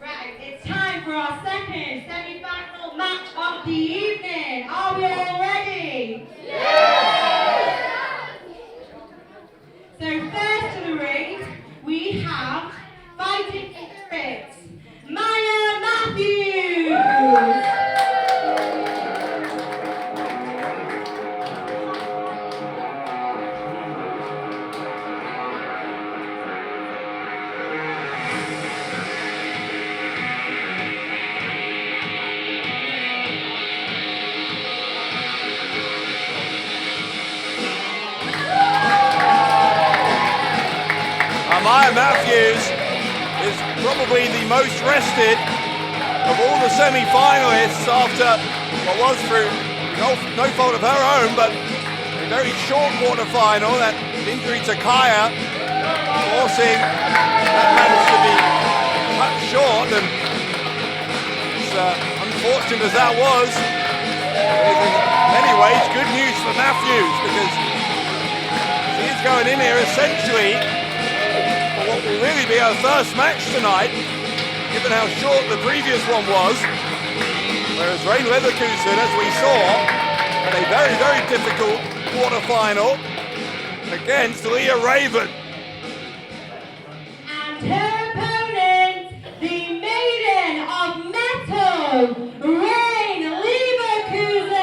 Right, it's time for our second semi-final match of the evening. Are we all ready? Yeah! So first to the ring, we have fighting spirits, Maya Matthews. Maya Matthews is probably the most rested of all the semi-finalists after what was through no fault of her own, but a very short quarter-final, that injury to Kaya, forcing that match to be cut short, and as unfortunate as that was, in many ways good news for Matthews, because she's going in here essentially what will really be our first match tonight, given how short the previous one was. Whereas Rain Leverkusen, as we saw, had a very, very difficult quarter-final against Leah Raven. And her opponent, the Maiden of Metal, Rain Leverkusen.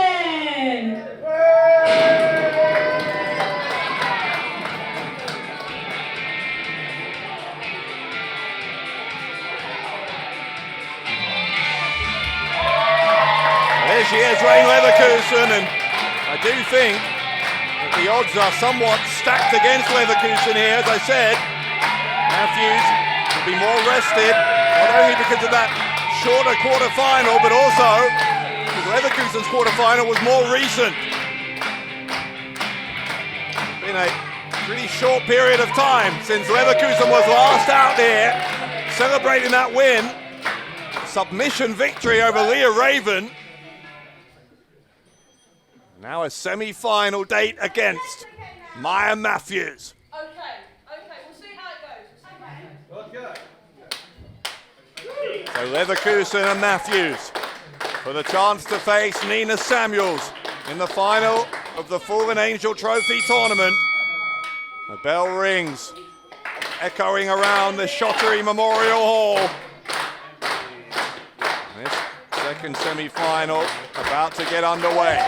There she is, Rain Leverkusen, and I do think that the odds are somewhat stacked against Leverkusen here. As I said, Matthews will be more rested, not only because of that shorter quarter-final, but also because Leverkusen's quarter-final was more recent. Been a pretty short period of time since Leverkusen was last out there celebrating that win. Submission victory over Leah Raven. Now a semi-final date against Maya Matthews. Okay, we'll see how it goes. So Leverkusen and Matthews for the chance to face Nina Samuels in the final of the Fallen Angel Trophy tournament. The bell rings, echoing around the Shottery Memorial Hall. This second semi-final about to get underway.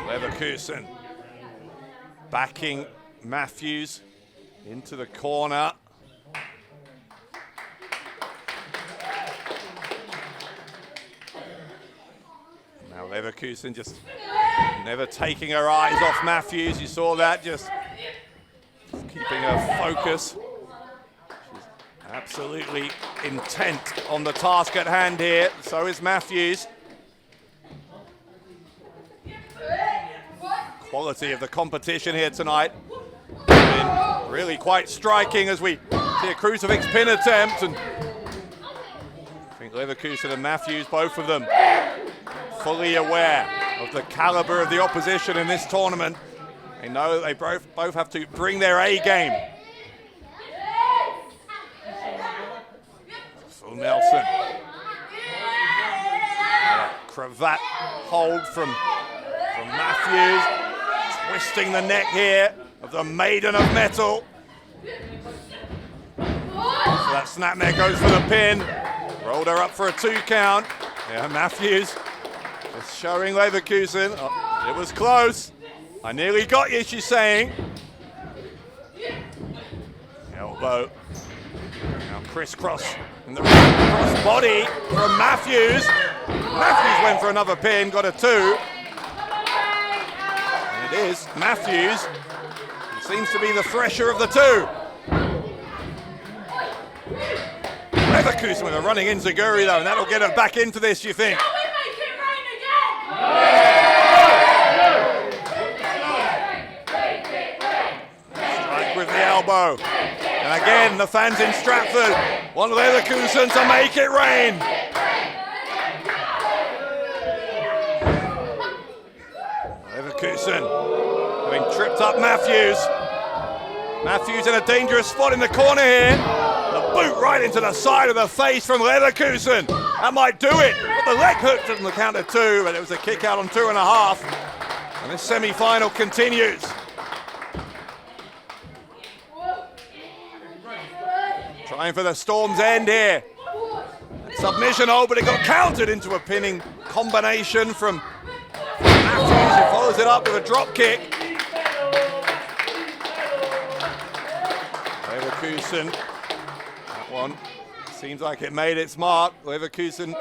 Leverkusen backing Matthews into the corner. Now Leverkusen just never taking her eyes off Matthews. You saw that, just keeping her focus. She's absolutely intent on the task at hand here. So is Matthews. Quality of the competition here tonight been really quite striking as we see a crucifix pin attempt, and I think Leverkusen and Matthews, both of them fully aware of the caliber of the opposition in this tournament. They know they both have to bring their A game. Full Nelson. Cravat hold from Matthews. Twisting the neck here of the Maiden of Metal. So that snapmare goes for the pin. Rolled her up for a 2 count. Yeah, Matthews just showing Leverkusen. Oh, it was close. I nearly got you, she's saying. Elbow. Now crisscross in the cross body from Matthews. Matthews went for another pin, got a 2. And it is Matthews. He seems to be the thresher of the 2. Leverkusen with a running enziguri though, and that'll get her back into this, you think? Strike with the elbow. And again, the fans in Stratford want Leverkusen to make it rain. Leverkusen having tripped up Matthews. Matthews in a dangerous spot in the corner here. The boot right into the side of the face from Leverkusen. That might do it. But the leg hook doesn't count to 2, but it was a kick out on 2.5. And this semi-final continues. Trying for the Storm's end here. Submission hold, but it got countered into a pinning combination from Matthews, who follows it up with a drop kick. Leverkusen, that one seems like it made its mark. Leverkusen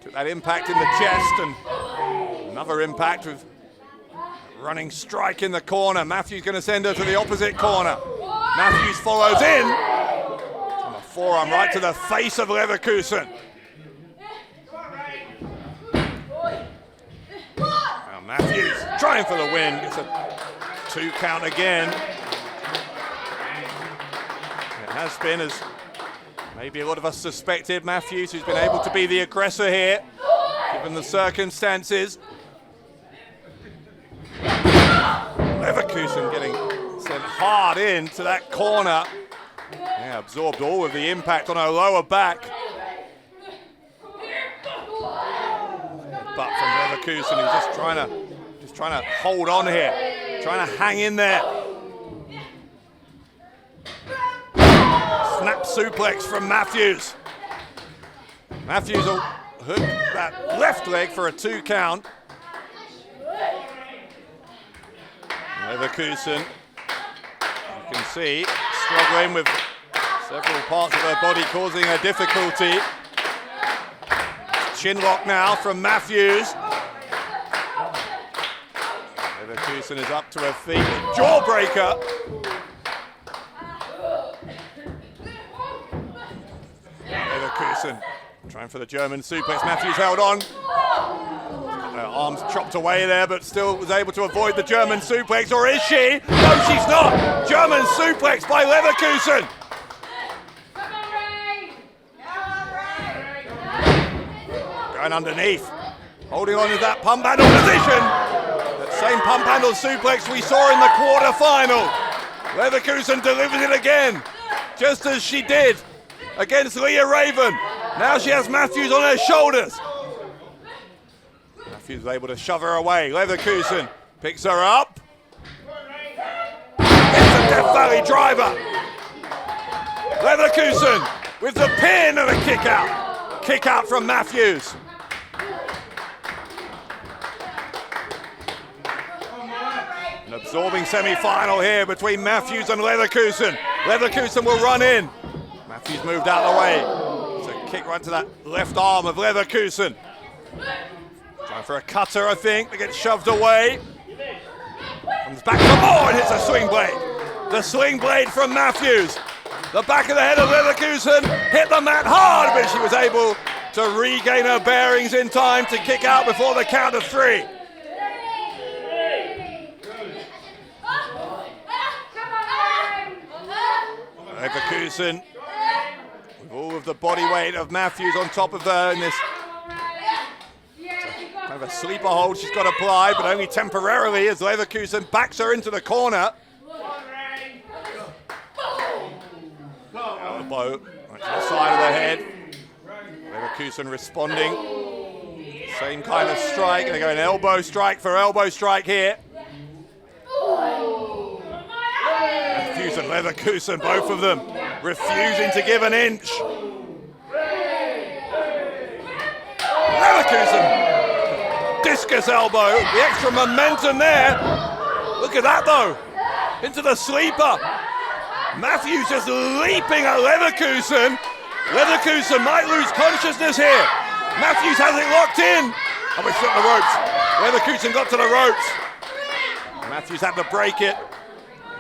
took that impact in the chest and another impact with a running strike in the corner. Matthews going to send her to the opposite corner. Matthews follows in. On a forearm right to the face of Leverkusen. Now Matthews trying for the win. Gets a 2 count again. It has been, as maybe a lot of us suspected, Matthews, who's been able to be the aggressor here, given the circumstances. Leverkusen getting sent hard into that corner. Yeah, absorbed all of the impact on her lower back. But from Leverkusen, who's just trying to hold on here, trying to hang in there. Snap suplex from Matthews. Matthews will hook that left leg for a 2 count. Leverkusen, you can see, struggling with several parts of her body causing her difficulty. Chin lock now from Matthews. Leverkusen is up to her feet. Jawbreaker. Leverkusen trying for the German suplex. Matthews held on. Her arms chopped away there, but still was able to avoid the German suplex. Or is she? No, she's not. German suplex by Leverkusen. Going underneath. Holding on to that pump handle position. That same pump handle suplex we saw in the quarter-final. Leverkusen delivers it again, just as she did against Leah Raven. Now she has Matthews on her shoulders. Matthews is able to shove her away. Leverkusen picks her up. It's a Death Valley driver. Leverkusen with the pin and a kick out. Kick out from Matthews. An absorbing semi-final here between Matthews and Leverkusen. Leverkusen will run in. Matthews moved out of the way. It's a kick right to that left arm of Leverkusen. Trying for a cutter, I think, that gets shoved away. Comes back for more and hits a swing blade. The swing blade from Matthews. The back of the head of Leverkusen hit the mat hard, but she was able to regain her bearings in time to kick out before the count of 3. Leverkusen, with all of the body weight of Matthews on top of her in this kind of a sleeper hold she's got to apply, but only temporarily as Leverkusen backs her into the corner. Elbow right to the side of the head. Leverkusen responding. Same kind of strike. They go an elbow strike for elbow strike here. Matthews and Leverkusen, both of them refusing to give an inch. Leverkusen. Discus elbow, the extra momentum there. Look at that though, into the sleeper. Matthews just leaping at Leverkusen. Leverkusen might lose consciousness here. Matthews has it locked in. Oh, he took the ropes. Leverkusen got to the ropes. Matthews had to break it.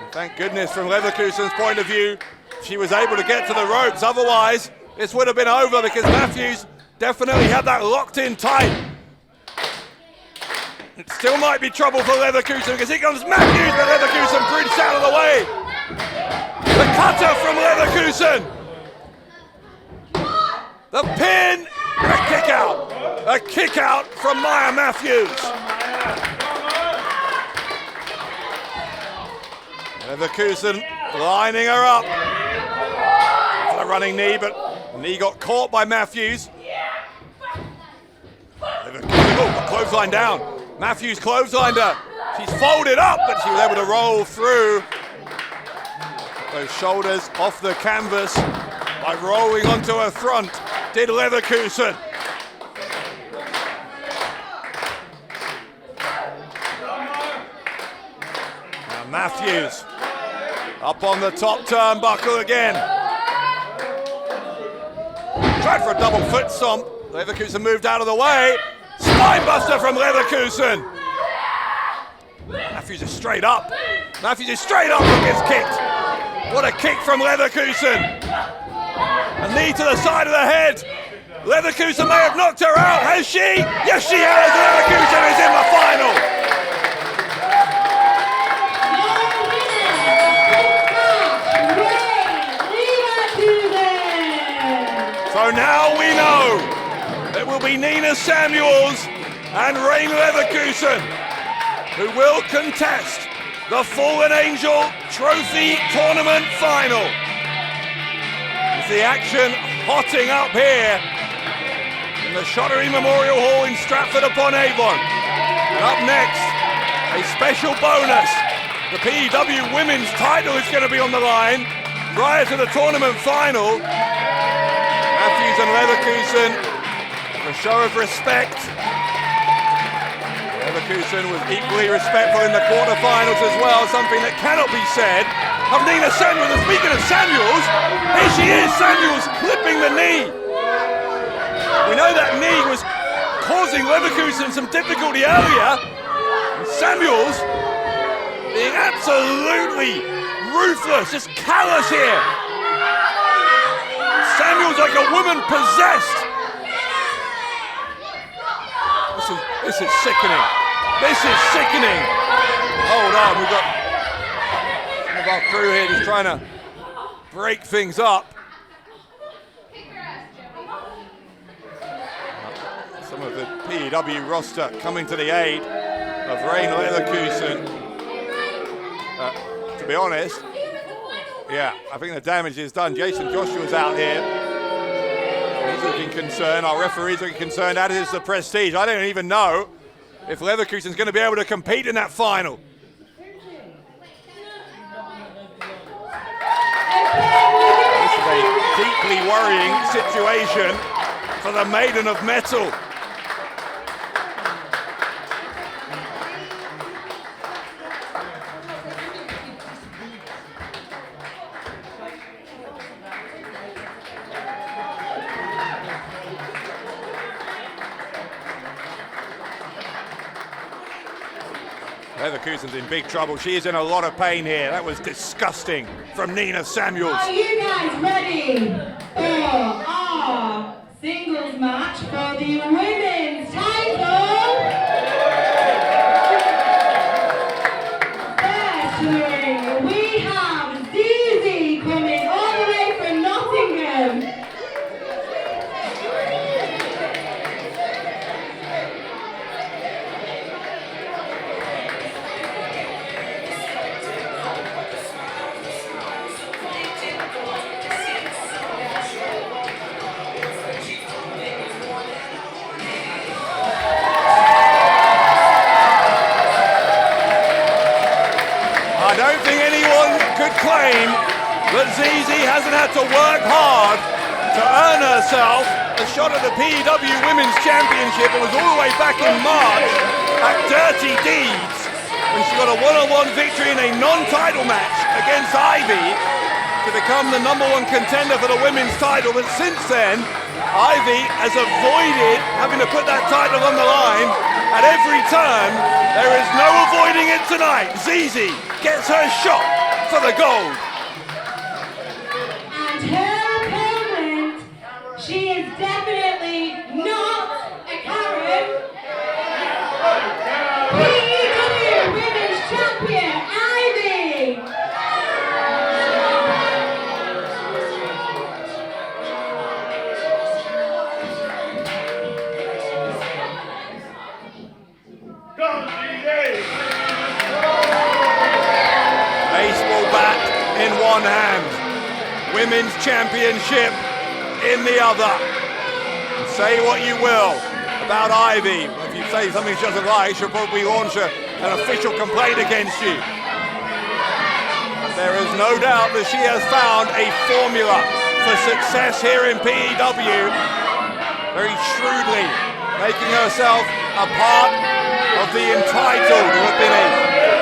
And thank goodness from Leverkusen's point of view, she was able to get to the ropes. Otherwise, this would have been over because Matthews definitely had that locked in tight. It still might be trouble for Leverkusen because here comes Matthews, but Leverkusen bridged out of the way. The cutter from Leverkusen. The pin and a kick out. A kick out from Maya Matthews. Leverkusen lining her up for the running knee, but the knee got caught by Matthews. Leverkusen, oh, clothesline down. Matthews clotheslined her. She's folded up, but she was able to roll through. Those shoulders off the canvas by rolling onto her front. Did Leverkusen. Now Matthews up on the top turnbuckle again. Tried for a double foot stomp. Leverkusen moved out of the way. Spinebuster from Leverkusen. Matthews is straight up. Matthews is straight up and gets kicked. What a kick from Leverkusen. A knee to the side of the head. Leverkusen may have knocked her out. Has she? Yes, she has. Leverkusen is in the final. So now we know it will be Nina Samuels and Rain Leverkusen who will contest the Fallen Angel Trophy Tournament Final. With the action hotting up here in the Shottery Memorial Hall in Stratford upon Avon. And up next, a special bonus. The PEW Women's title is going to be on the line prior to the tournament final. Matthews and Leverkusen, for a show of respect. Leverkusen was equally respectful in the quarterfinals as well, something that cannot be said of Nina Samuels. And speaking of Samuels, here she is, Samuels clipping the knee. We know that knee was causing Leverkusen some difficulty earlier. And Samuels being absolutely ruthless, just callous here. Samuels like a woman possessed. This is sickening. This is sickening. Hold on, we've got some of our crew here just trying to break things up. Some of the PEW roster coming to the aid of Rain Leverkusen. To be honest, yeah, I think the damage is done. Jason Joshua's out here. He's looking concerned. Our referees are concerned, as is the Prestige. I don't even know if Leverkusen's going to be able to compete in that final. This is a deeply worrying situation for the Maiden of Metal. Leverkusen's in big trouble. She is in a lot of pain here. That was disgusting from Nina Samuels. Are you guys ready for our singles match for the women's title? First to the ring, we have Zizi coming all the way from Nottingham. I don't think anyone could claim that Zizi hasn't had to work hard to earn herself a a shot at the PEW Women's Championship. It was all the way back in March at Dirty Deeds when she got a one-on-one victory in a non-title match against Ivy to become the #1 contender for the women's title. But since then, Ivy has avoided having to put that title on the line at every turn. There is no avoiding it tonight. Zizi gets her shot for the gold. And her opponent, she is definitely not a Karen. PEW Women's Champion, Ivy. Baseball bat in one hand, women's championship in the other. Say what you will about Ivy. If you say something she doesn't like, she'll probably launch an official complaint against you. There is no doubt that she has found a formula for success here in PEW, very shrewdly making herself a part of the entitled, who have been a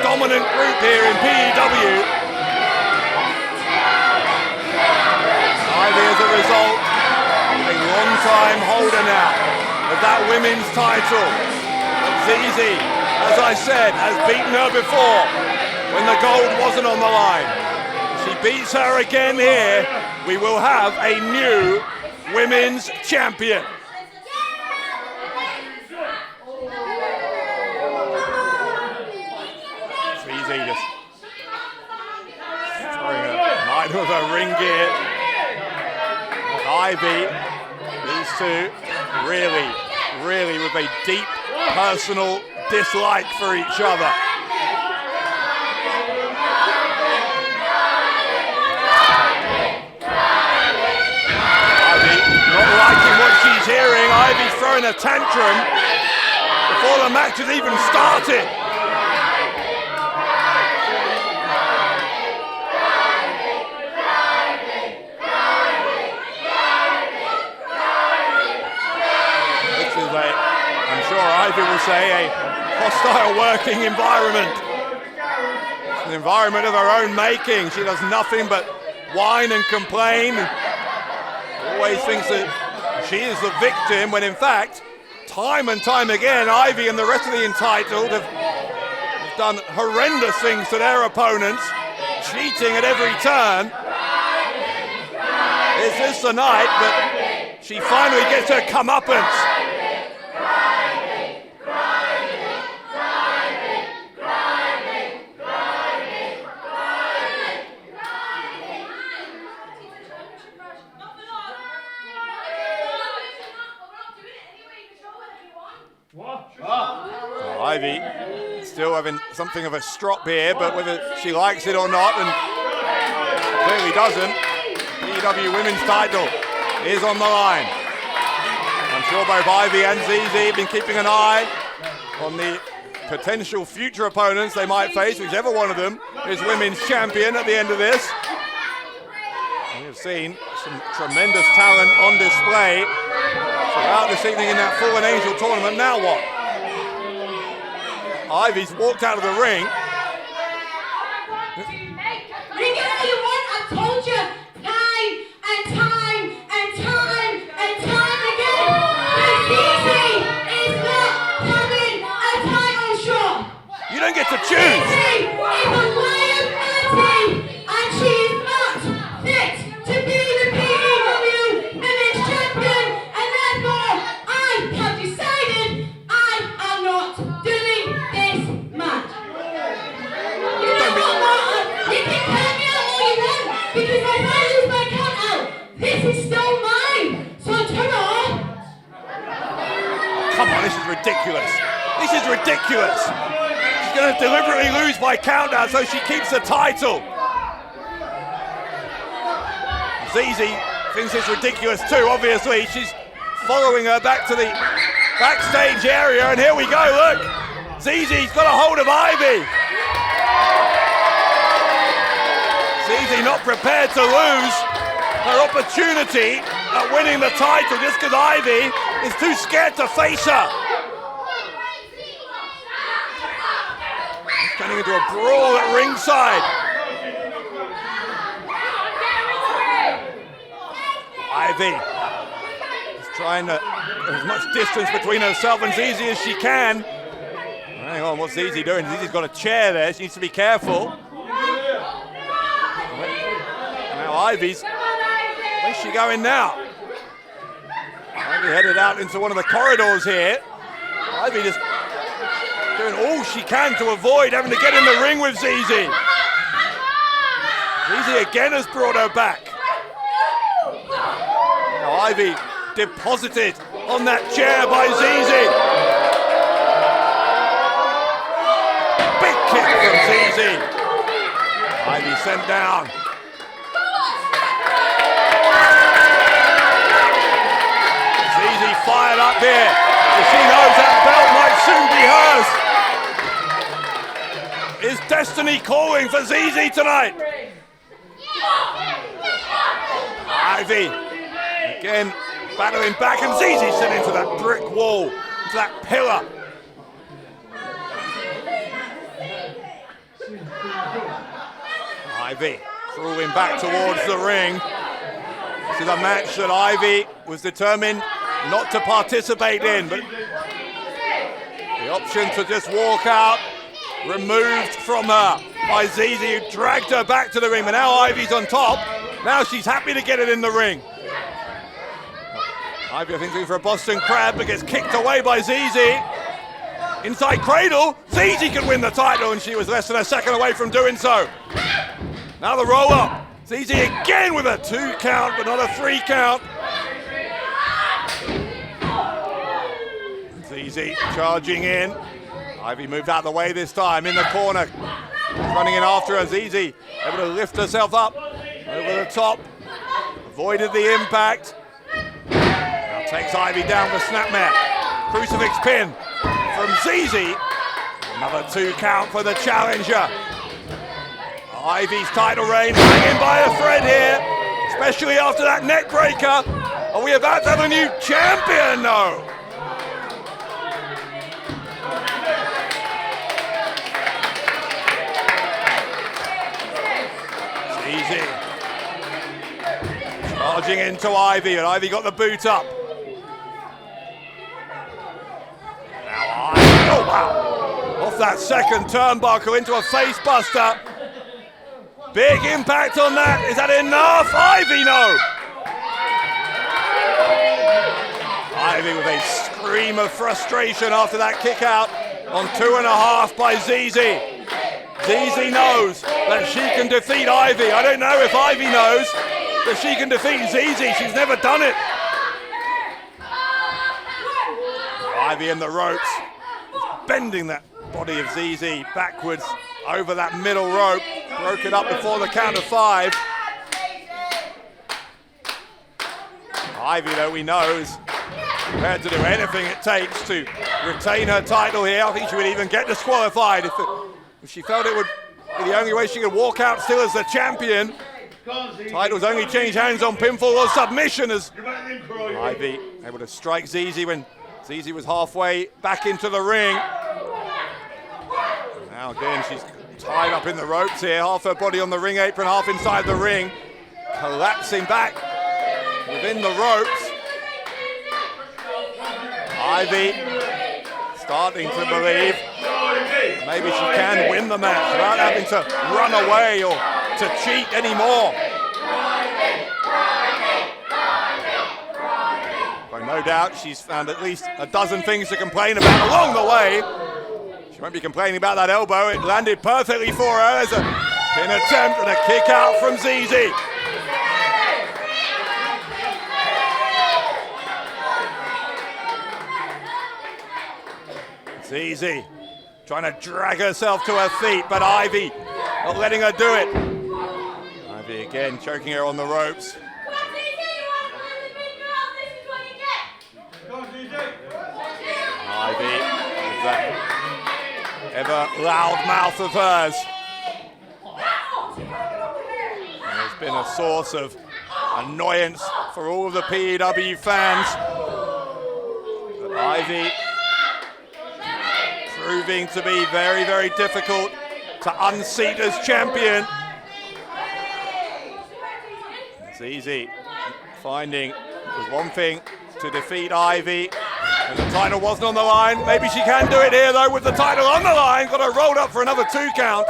dominant group here in PEW. Ivy, as a result, a long-time holder now of that women's title. But Zizi, as I said, has beaten her before when the gold wasn't on the line. If she beats her again here, we will have a new women's champion. Zizi just throwing a knife with her ring gear. Ivy, these two really with a deep personal dislike for each other. Ivy not liking what she's hearing. Ivy's throwing a tantrum before the match has even started. I'm sure Ivy will say, a hostile working environment. It's an environment of her own making. She does nothing but whine and complain. Always thinks that she is the victim, when in fact, time and time again, Ivy and the rest of the entitled have done horrendous things to their opponents, cheating at every turn. Is this the night that she finally gets her comeuppance? Ivy still having something of a strop here, but whether she likes it or not, and clearly doesn't, PEW Women's title is on the line. I'm sure both Ivy and Zizi have been keeping an eye on the potential future opponents they might face, whichever one of them is women's champion at the end of this. We have seen some tremendous talent on display throughout this evening in that Fallen Angel tournament. Now what? Ivy's walked out of the ring. Ring it all you want, I've told you time and time and time and time again that Zizi is not having a title shot. You don't get to choose. Zizi is a liability and she is not fit to be the PEW Women's Champion, and therefore I have decided I am not doing this match. You know what? You can count me out all you want, because if I lose my count out, this is still mine. So turn on. Come on, this is ridiculous. This is ridiculous. She's going to deliberately lose by countdown so she keeps the title. Zizi thinks it's ridiculous too, obviously. She's following her back to the backstage area, and here we go, look. Zizi's got a hold of Ivy. Zizi not prepared to lose her opportunity at winning the title just because Ivy is too scared to face her. It's turning into a brawl at ringside. Ivy is trying to get as much distance between herself and Zizi as she can. Hang on, what's Zizi doing? Zizi's got a chair there, she needs to be careful. Now Ivy's, where's she going now? Ivy headed out into one of the corridors here. Ivy just doing all she can to avoid having to get in the ring with Zizi. Zizi again has brought her back. Now Ivy deposited on that chair by Zizi. Big kick from Zizi. Ivy sent down. Zizi fired up here. She knows that belt might soon be hers. Is destiny calling for Zizi tonight? Ivy again battling back, and Zizi sent into that brick wall, into that pillar. Ivy crawling back towards the ring. This is a match that Ivy was determined not to participate in, but the option to just walk out removed from her by Zizi, who dragged her back to the ring. But now Ivy's on top. Now she's happy to get it in the ring. Ivy, I think, looking for a Boston Crab, but gets kicked away by Zizi. Inside cradle, Zizi can win the title, and she was less than a second away from doing so. Now the roll up. Zizi again with a 2 count, but not a 3 count. Zizi charging in. Ivy moved out of the way this time, in the corner. Running in after her, Zizi able to lift herself up over the top. Avoided the impact. Now takes Ivy down for snapmare. Crucifix pin from Zizi. Another 2 count for the challenger. Ivy's title reign hanging by a thread here, especially after that neck breaker. Are we about to have a new champion? No. Zizi charging into Ivy, and Ivy got the boot up. Now Ivy, oh wow, off that second turnbuckle into a face buster. Big impact on that. Is that enough? Ivy, no. Ivy with a scream of frustration after that kick out on 2.5 by Zizi. Zizi knows that she can defeat Ivy. I don't know if Ivy knows that she can defeat Zizi. She's never done it. Ivy in the ropes, bending that body of Zizi backwards over that middle rope. Broke it up before the count of 5. Ivy, though, we know, is prepared to do anything it takes to retain her title here. I think she would even get disqualified if she felt it would be the only way she could walk out still as the champion. Titles only change hands on pinfall or submission, as Ivy able to strike Zizi when Zizi was halfway back into the ring. Now again, she's tied up in the ropes here, half her body on the ring apron, half inside the ring, collapsing back within the ropes. Ivy starting to believe maybe she can win the match without having to run away or to cheat anymore. But no doubt she's found at least a dozen things to complain about along the way. She won't be complaining about that elbow. It landed perfectly for her as a pin attempt and a kick out from Zizi. Zizi trying to drag herself to her feet, but Ivy not letting her do it. Ivy again choking her on the ropes. Ivy with that ever loud mouth of hers. And it's been a source of annoyance for all of the PEW fans. But Ivy proving to be very, very difficult to unseat as champion. It's easy finding there's one thing to defeat Ivy, and the title wasn't on the line. Maybe she can do it here though with the title on the line. Got her rolled up for another 2 count.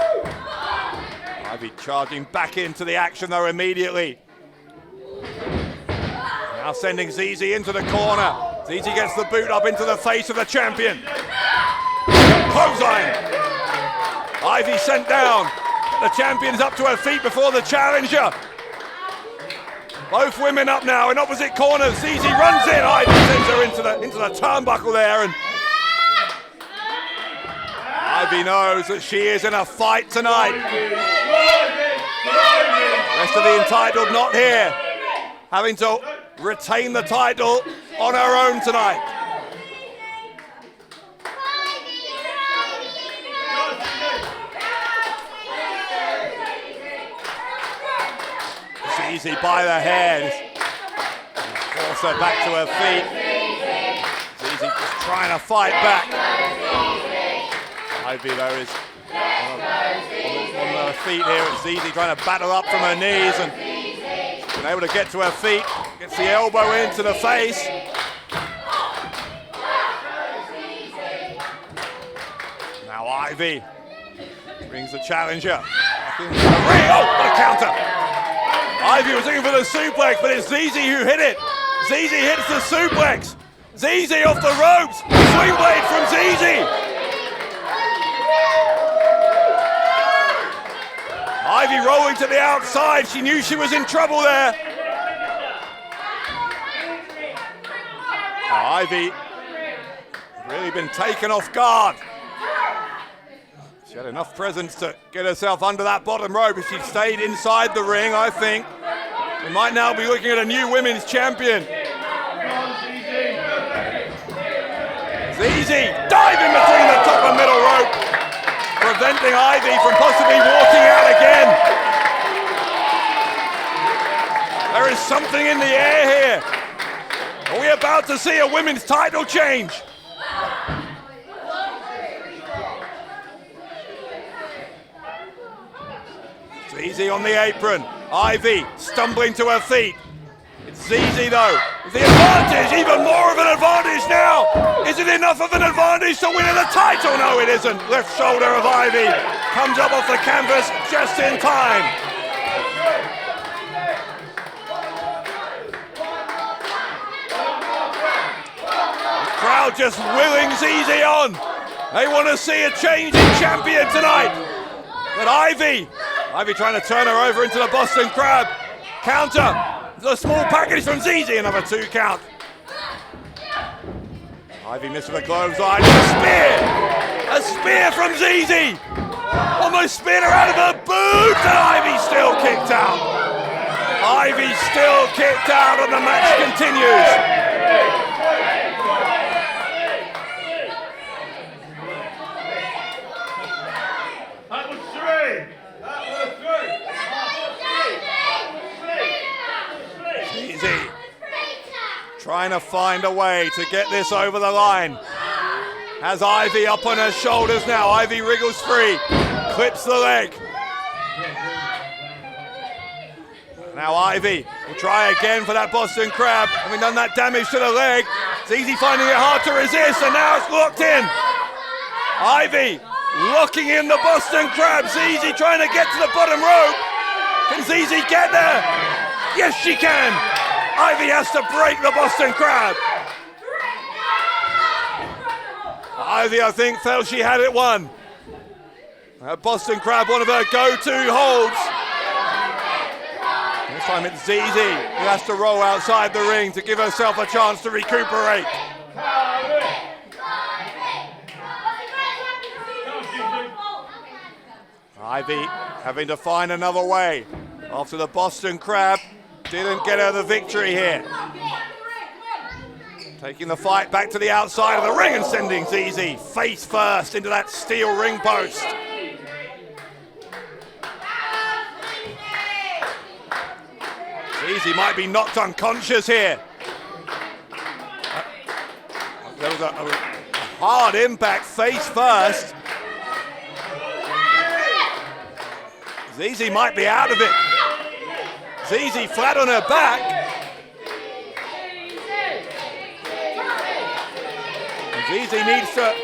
Ivy charging back into the action though immediately. Now sending Zizi into the corner. Zizi gets the boot up into the face of the champion. Clothesline. Ivy sent down. The champion's up to her feet before the challenger. Both women up now in opposite corners. Zizi runs in. Ivy sends her into the turnbuckle there, and Ivy knows that she is in a fight tonight. Rest of the entitled not here, having to retain the title on her own tonight. Zizi by the head, force her back to her feet. Zizi just trying to fight back. Ivy though is on her feet here, and Zizi trying to battle up from her knees and been able to get to her feet. Gets the elbow into the face. Now Ivy brings the challenger back into the ring. Oh, what a counter! Ivy was looking for the suplex, but it's Zizi who hit it. Zizi hits the suplex. Zizi off the ropes. Swing blade from Zizi. Ivy rolling to the outside. She knew she was in trouble there. Ivy really been taken off guard. She had enough presence to get herself under that bottom rope. If she'd stayed inside the ring, I think we might now be looking at a new women's champion. Zizi diving between the top and middle rope, preventing Ivy from possibly walking out again. There is something in the air here. Are we about to see a women's title change? Zizi on the apron. Ivy stumbling to her feet. It's Zizi though. The advantage, even more of an advantage now. Is it enough of an advantage to win the title? No, it isn't. Left shoulder of Ivy comes up off the canvas just in time. The crowd just willing Zizi on. They want to see a change in champion tonight. But Ivy trying to turn her over into the Boston Crab. Counter. The small package from Zizi, another 2 count. Ivy missed with a clothesline. A spear from Zizi. Almost speared her out of her boots, and Ivy still kicked out. Ivy still kicked out, and the match continues. Trying to find a way to get this over the line. Has Ivy up on her shoulders now. Ivy wriggles free, clips the leg. Now Ivy will try again for that Boston Crab. Having done that damage to the leg, Zizi finding it hard to resist, and now it's locked in. Ivy locking in the Boston Crab. Zizi trying to get to the bottom rope. Can Zizi get there? Yes, she can. Ivy has to break the Boston Crab. Ivy, I think, felt she had it won. That Boston Crab, one of her go-to holds. This time it's Zizi who has to roll outside the ring to give herself a chance to recuperate. Ivy having to find another way after the Boston Crab didn't get her the victory here. Taking the fight back to the outside of the ring and sending Zizi face first into that steel ring post. Zizi might be knocked unconscious here. There was a hard impact, face first. Zizi might be out of it. Zizi flat on her back. And Zizi needs to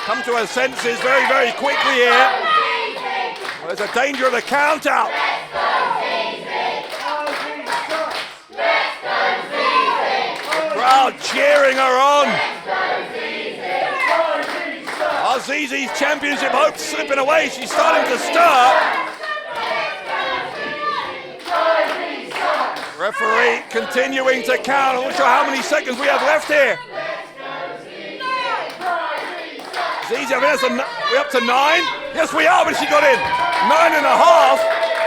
come to her senses very, very quickly here. Well, there's a danger of a count out. The crowd cheering her on. Are Zizi's championship hopes slipping away? She's starting to stir. Referee continuing to count. I'm not sure how many seconds we have left here. Zizi, I think we're up to 9. Yes, we are, but she got in. 9.5,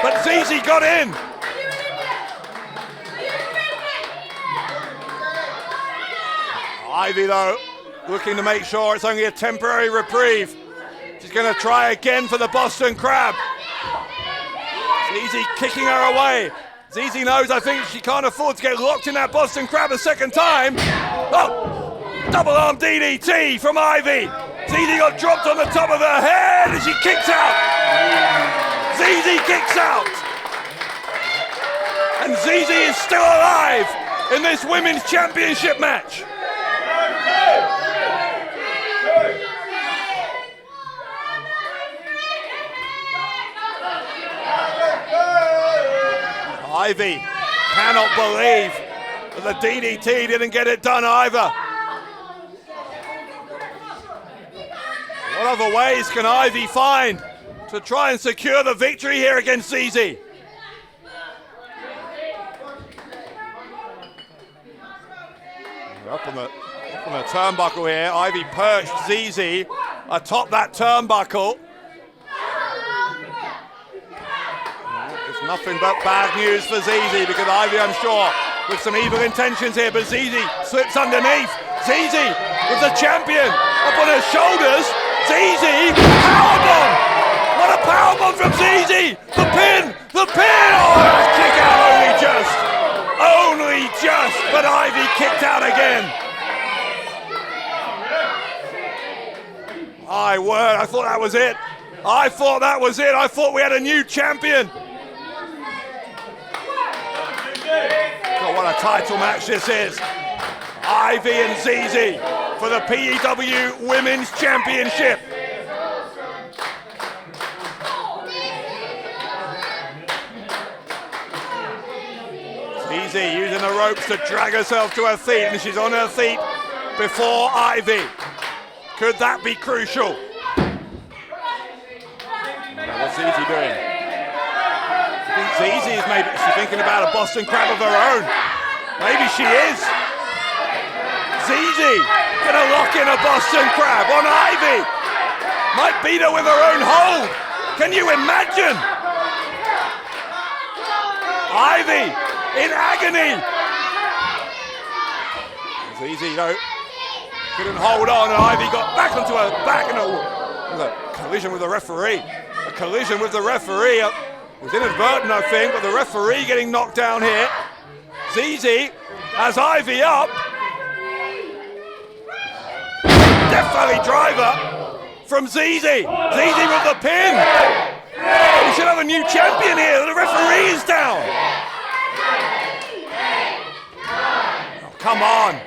but Zizi got in. Ivy, though, looking to make sure it's only a temporary reprieve. She's going to try again for the Boston Crab. Zizi kicking her away. Zizi knows, I think, she can't afford to get locked in that Boston Crab a second time. Oh, double arm DDT from Ivy. Zizi got dropped on the top of her head and she kicks out. Zizi kicks out. And Zizi is still alive in this women's championship match. Ivy cannot believe that the DDT didn't get it done either. What other ways can Ivy find to try and secure the victory here against Zizi? Up on the turnbuckle here, Ivy perched Zizi atop that turnbuckle. It's nothing but bad news for Zizi because Ivy, I'm sure, with some evil intentions here, but Zizi slips underneath. Zizi with the champion up on her shoulders. Zizi, powerbomb! What a powerbomb from Zizi! The pin! Oh, kick out only just, but Ivy kicked out again. My word, I thought that was it. I thought we had a new champion. Oh, what a title match this is. Ivy and Zizi for the PEW Women's Championship. Zizi using the ropes to drag herself to her feet, and she's on her feet before Ivy. Could that be crucial? What's Zizi doing? I think Zizi is maybe she's thinking about a Boston Crab of her own. Maybe she is. Zizi gonna lock in a Boston Crab on Ivy. Might beat her with her own hold. Can you imagine? Ivy in agony. Zizi, couldn't hold on, and Ivy got back onto her back, and a collision with the referee. A collision with the referee. It was inadvertent, I think, but the referee getting knocked down here. Zizi has Ivy up. Death Valley driver from Zizi. Zizi with the pin. We should have a new champion here. The referee is down. Oh, come on.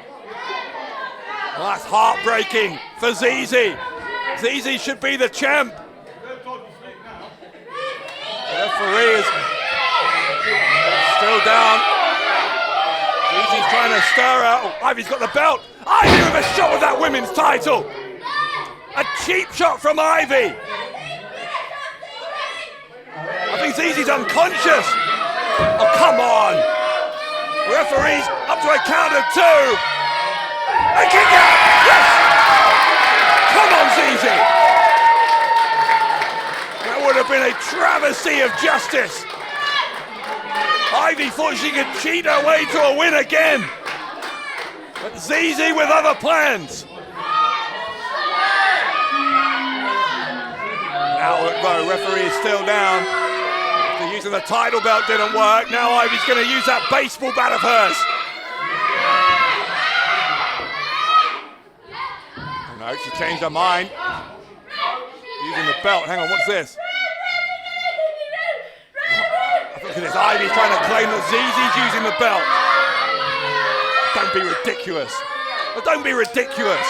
Well, that's heartbreaking for Zizi. Zizi should be the champ. The referee is still down. Zizi's trying to stir out. Oh, Ivy's got the belt. Ivy with a shot with that women's title. A cheap shot from Ivy. I think Zizi's unconscious. Oh, come on. The referee's up to a count of 2. A kick out! Yes! Come on, Zizi! That would have been a travesty of justice. Ivy thought she could cheat her way to a win again. But Zizi with other plans. Now, though, referee is still down. After reason the title belt didn't work. Now Ivy's going to use that baseball bat of hers. Oh no, she changed her mind. Using the belt. Hang on, what's this? Look at this. Ivy's trying to claim that Zizi's using the belt. Don't be ridiculous. Don't be ridiculous.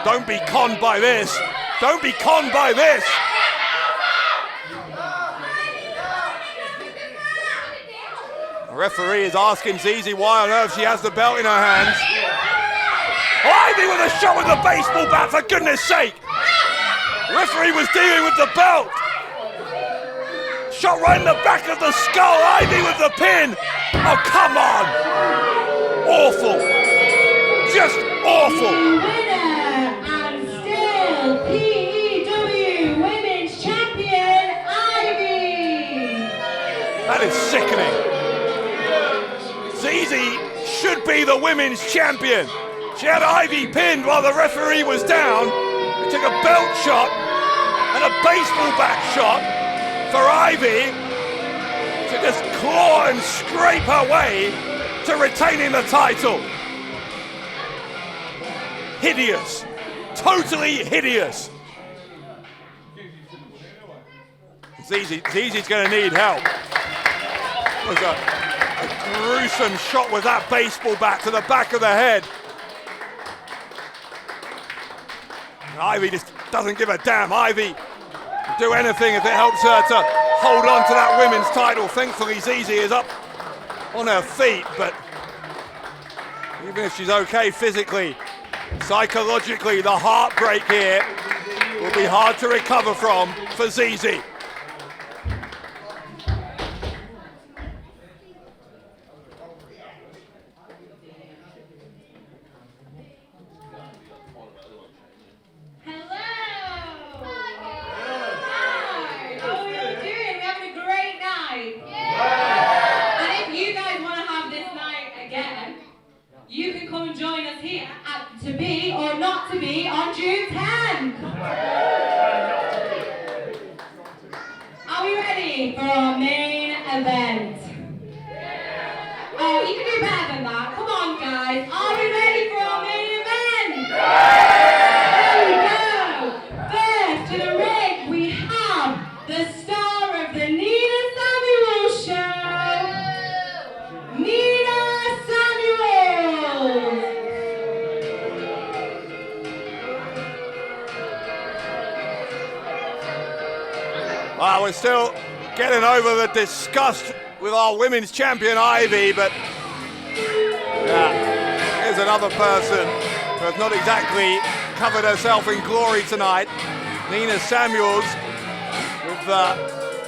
Don't be conned by this. Don't be conned by this. The referee is asking Zizi why on earth she has the belt in her hands. Ivy with a shot with the baseball bat, for goodness sake. The referee was dealing with the belt. Shot right in the back of the skull. Ivy with the pin. Oh, come on. Awful. Just awful. PEW Women's Champion, Ivy! That is sickening. Zizi should be the women's champion. She had Ivy pinned while the referee was down. They took a belt shot and a baseball bat shot for Ivy to just claw and scrape her way to retaining the title. Hideous. Totally hideous. Zizi's going to need help. It was a gruesome shot with that baseball bat to the back of the head. And Ivy just doesn't give a damn. Ivy will do anything if it helps her to hold on to that women's title. Thankfully, Zizi is up on her feet, but even if she's okay physically, psychologically, the heartbreak here will be hard to recover from for Zizi. You can come and join us here at To Be or Not To Be on June 10th. Are we ready for our main event? Oh, you can do better than that. Come on, guys. Are we ready for our main event? There we go. First to the ring, we have the star of the Nina Samuel Show, Nina Samuel. Well, we're still getting over the disgust with our women's champion Ivy, but yeah, here's another person who has not exactly covered herself in glory tonight. Nina Samuels with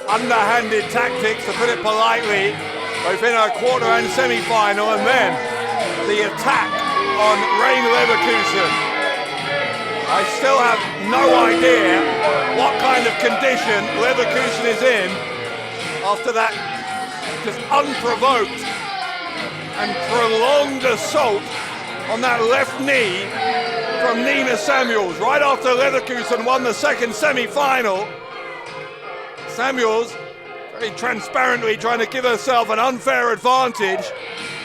underhanded tactics, to put it politely, both in her quarter and semi-final, and then the attack on Rain Leverkusen. I still have no idea what kind of condition Leverkusen is in after that just unprovoked and prolonged assault on that left knee from Nina Samuels. Right after Leverkusen won the second semi-final, Samuels very transparently trying to give herself an unfair advantage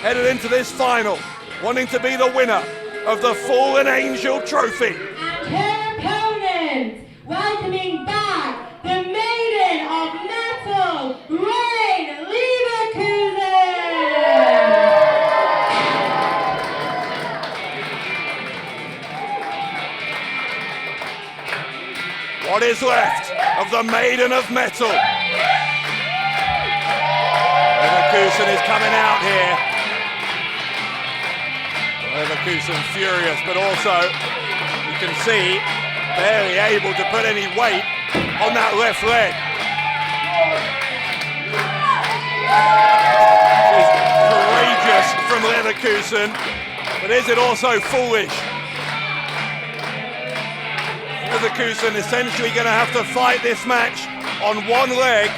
headed into this final, wanting to be the winner of the Fallen Angel Trophy. And her opponent, welcoming back the Maiden of Metal, Rain Leverkusen. What is left of the Maiden of Metal? Leverkusen is coming out here. Leverkusen furious, but also you can see barely able to put any weight on that left leg. It's courageous from Leverkusen, but is it also foolish? Leverkusen essentially going to have to fight this match on one leg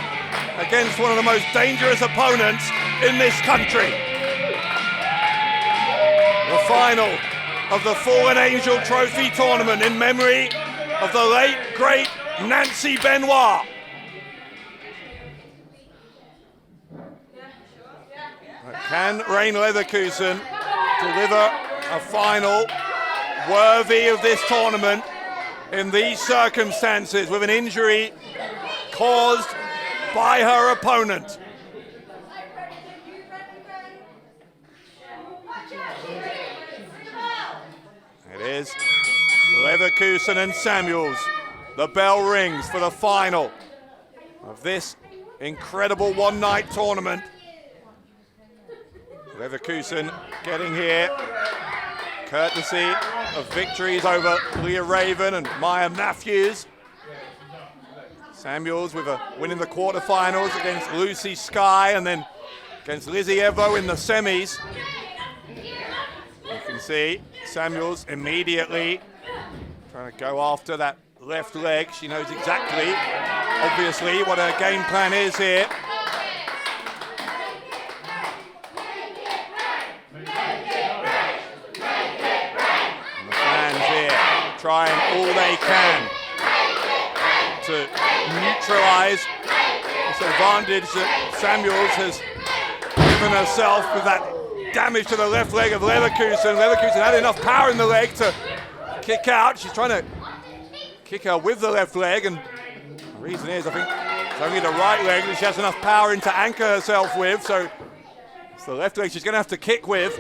against one of the most dangerous opponents in this country. The final of the Fallen Angel Trophy tournament in memory of the late, great Nancy Benoit. Can Rain Leverkusen deliver a final worthy of this tournament in these circumstances with an injury caused by her opponent? It is Leverkusen and Samuels. The bell rings for the final of this incredible one-night tournament. Leverkusen getting here courtesy of victories over Leah Raven and Maya Matthews. Samuels with a win in the quarterfinals against Lucy Sky and then against Lizzie Evo in the semis. You can see Samuels immediately trying to go after that left leg. She knows exactly, obviously, what her game plan is here. And the fans here trying all they can to neutralize this advantage that Samuels has given herself with that damage to the left leg of Leverkusen. Leverkusen had enough power in the leg to kick out. She's trying to kick her with the left leg, and the reason is I think it's only the right leg that she has enough power in to anchor herself with, so it's the left leg she's going to have to kick with.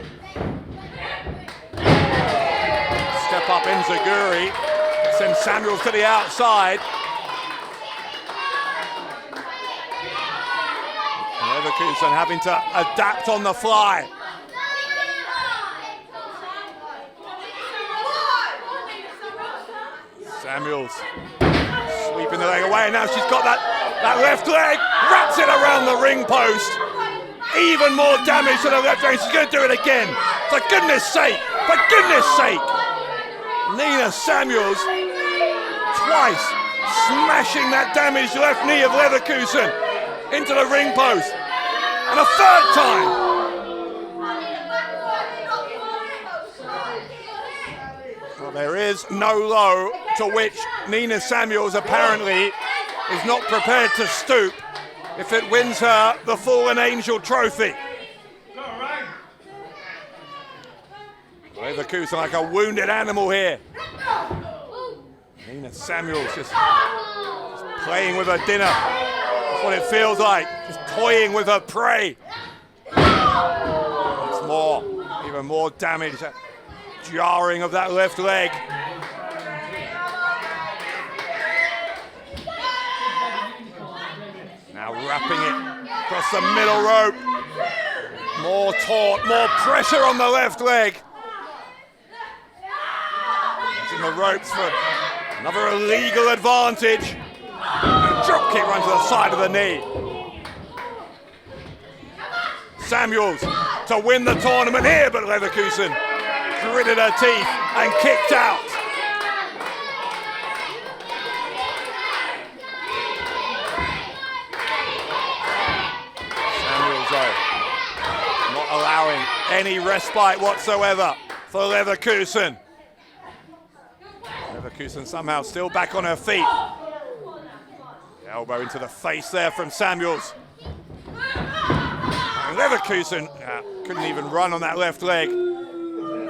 Step up Enzaguri, send Samuels to the outside. Leverkusen having to adapt on the fly. Samuels sweeping the leg away, and now she's got that left leg, wraps it around the ring post. Even more damage to the left leg. She's going to do it again. For goodness sake, for goodness sake. Nina Samuels twice smashing that damaged left knee of Leverkusen into the ring post. And a third time. Well, there is no low to which Nina Samuels apparently is not prepared to stoop if it wins her the Fallen Angel trophy. Leverkusen like a wounded animal here. Nina Samuels just playing with her dinner. That's what it feels like. Just toying with her prey. Once more, even more damage. That jarring of that left leg. Now wrapping it across the middle rope. More taut, more pressure on the left leg. Using the ropes for another illegal advantage. And a drop kick runs to the side of the knee. Samuels to win the tournament here, but Leverkusen gritted her teeth and kicked out. Samuels, though, not allowing any respite whatsoever for Leverkusen. Leverkusen somehow still back on her feet. Elbow into the face there from Samuels. And Leverkusen couldn't even run on that left leg.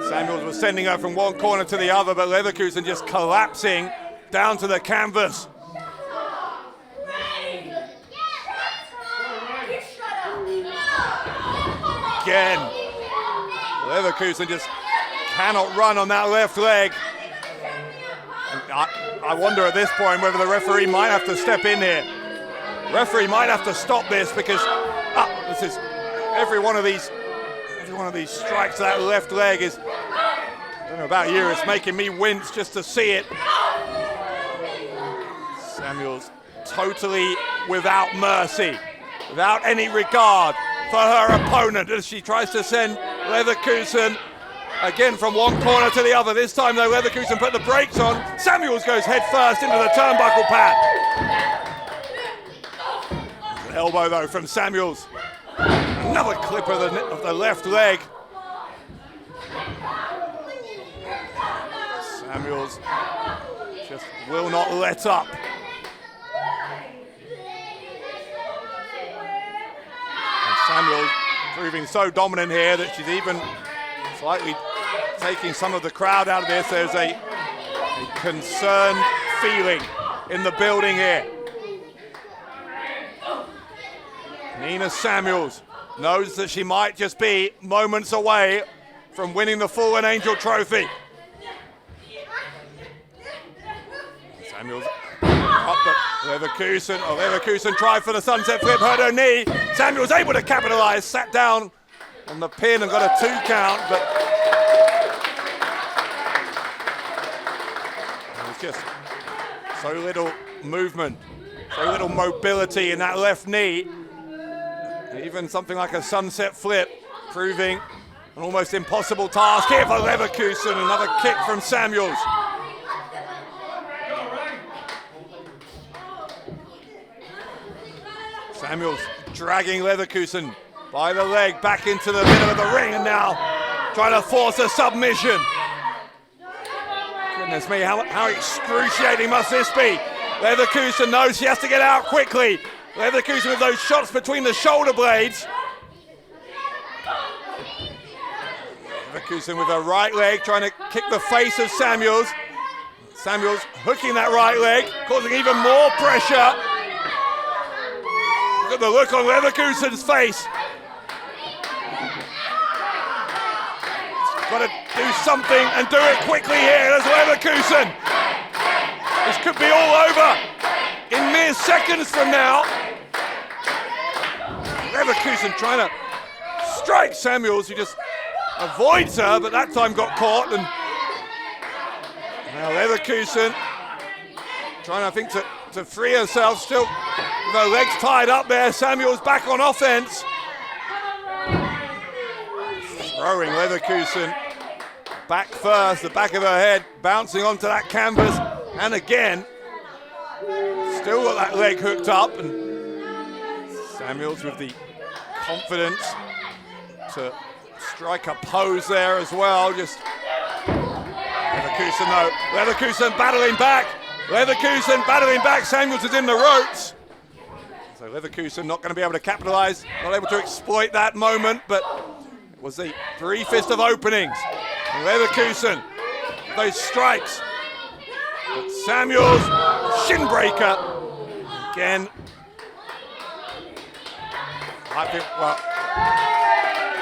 Samuels was sending her from one corner to the other, but Leverkusen just collapsing down to the canvas. Again, Leverkusen just cannot run on that left leg. And I wonder at this point whether the referee might have to step in here. Referee might have to stop this because this is every one of these strikes to that left leg is, I don't know about you, it's making me wince just to see it. Samuels totally without mercy, without any regard for her opponent as she tries to send Leverkusen again from one corner to the other. This time though, Leverkusen put the brakes on. Samuels goes head first into the turnbuckle pad. An elbow though from Samuels. Another clip of the left leg. Samuels just will not let up. And Samuels proving so dominant here that she's even slightly taking some of the crowd out of this. There's a concerned feeling in the building here. Nina Samuels knows that she might just be moments away from winning the Fallen Angel trophy. Samuels up but Leverkusen tried for the sunset flip, hurt her knee. Samuels able to capitalize, sat down on the pin and got a 2 count, but there was just so little movement, so little mobility in that left knee. Even something like a sunset flip proving an almost impossible task here for Leverkusen. Another kick from Samuels. Samuels dragging Leverkusen by the leg back into the middle of the ring and now trying to force a submission. Goodness me, how excruciating must this be? Leverkusen knows she has to get out quickly. Leverkusen with those shots between the shoulder blades. Leverkusen with her right leg trying to kick the face of Samuels. Samuels hooking that right leg, causing even more pressure. Look at the look on Leverkusen's face. Got to do something and do it quickly here as Leverkusen. This could be all over in mere seconds from now. Leverkusen trying to strike Samuels, who just avoids her, but that time got caught. And now Leverkusen trying, I think, to free herself, still with her legs tied up there. Samuels back on offense. Throwing Leverkusen back first, the back of her head bouncing onto that canvas, and again, still got that leg hooked up, and Samuels with the confidence to strike a pose there as well. Just Leverkusen though, Leverkusen battling back. Leverkusen battling back, Samuels is in the ropes. So Leverkusen not going to be able to capitalize, not able to exploit that moment, but it was the briefest of openings. Leverkusen, those strikes. But Samuels, shin breaker. Again, I think, well,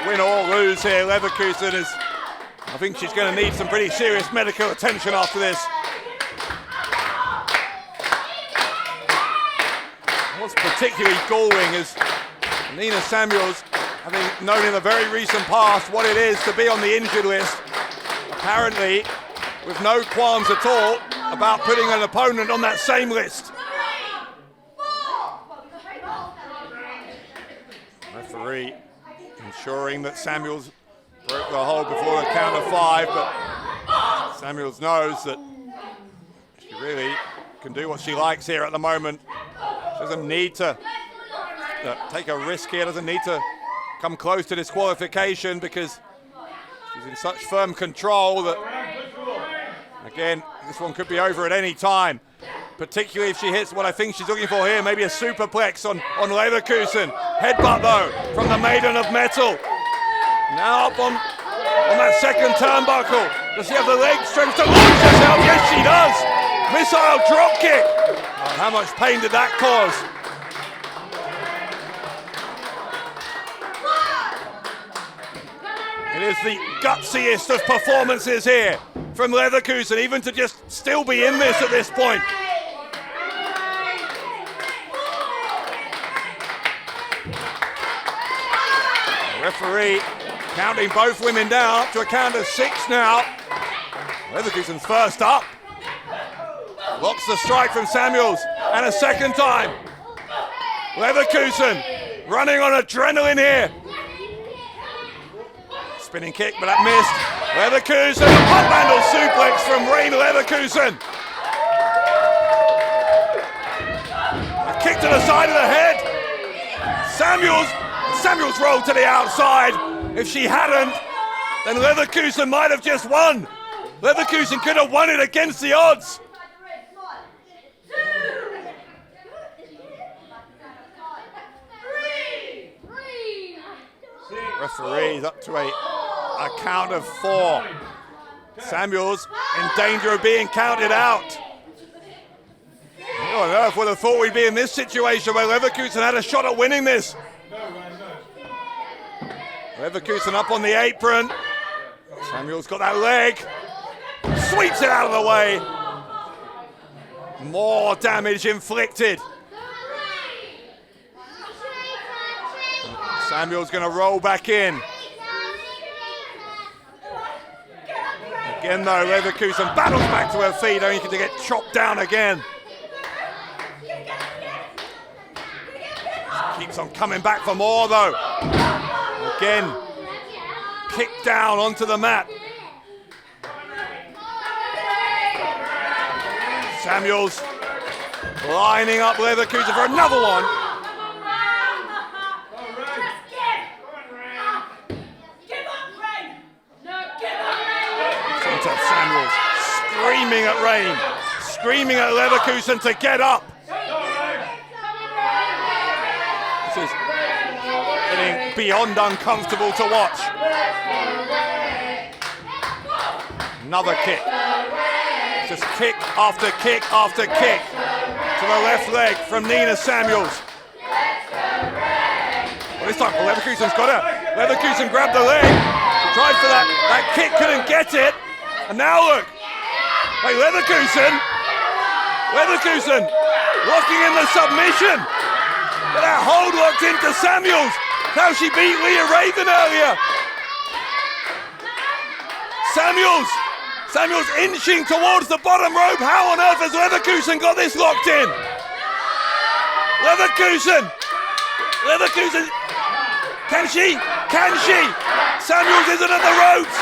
win or lose here, Leverkusen is, I think she's going to need some pretty serious medical attention after this. What's particularly galling is Nina Samuels, having known in the very recent past what it is to be on the injured list, apparently with no qualms at all about putting an opponent on that same list. Referee ensuring that Samuels broke the hold before the count of 5, but Samuels knows that she really can do what she likes here at the moment. She doesn't need to take a risk here, doesn't need to come close to disqualification because she's in such firm control that, again, this one could be over at any time, particularly if she hits what I think she's looking for here, maybe a superplex on Leverkusen. Headbutt though from the Maiden of Metal. Now up on that second turnbuckle. Does she have the leg strength to launch herself? Yes, she does. Missile drop kick. Oh, how much pain did that cause? It is the gutsiest of performances here from Leverkusen, even to just still be in this at this point. The referee counting both women down up to a count of 6 now. Leverkusen's first up. Blocks the strike from Samuels, and a second time. Leverkusen running on adrenaline here. Spinning kick, but that missed. Leverkusen, a pop handle suplex from Rain Leverkusen. A kick to the side of the head. Samuels rolled to the outside. If she hadn't, then Leverkusen might have just won. Leverkusen could have won it against the odds. Referee's up to a count of 4. Samuels in danger of being counted out. Who on earth would have thought we'd be in this situation where Leverkusen had a shot at winning this? Leverkusen up on the apron. Samuels got that leg. Sweeps it out of the way. More damage inflicted. Samuel's going to roll back in. Again though, Leverkusen battles back to her feet, only to get chopped down again. Keeps on coming back for more though. Again, kicked down onto the mat. Samuels lining up Leverkusen for another one. Samuels screaming at Rain, screaming at Leverkusen to get up. This is getting beyond uncomfortable to watch. Another kick. Just kick after kick after kick to the left leg from Nina Samuels. Well, this time Leverkusen's got her. Leverkusen grabbed the leg, tried for that kick, couldn't get it. And now look, hey, Leverkusen locking in the submission. Get that hold locked into Samuels. How she beat Leah Raven earlier. Samuels inching towards the bottom rope. How on earth has Leverkusen got this locked in? Leverkusen, can she? Samuels isn't at the ropes.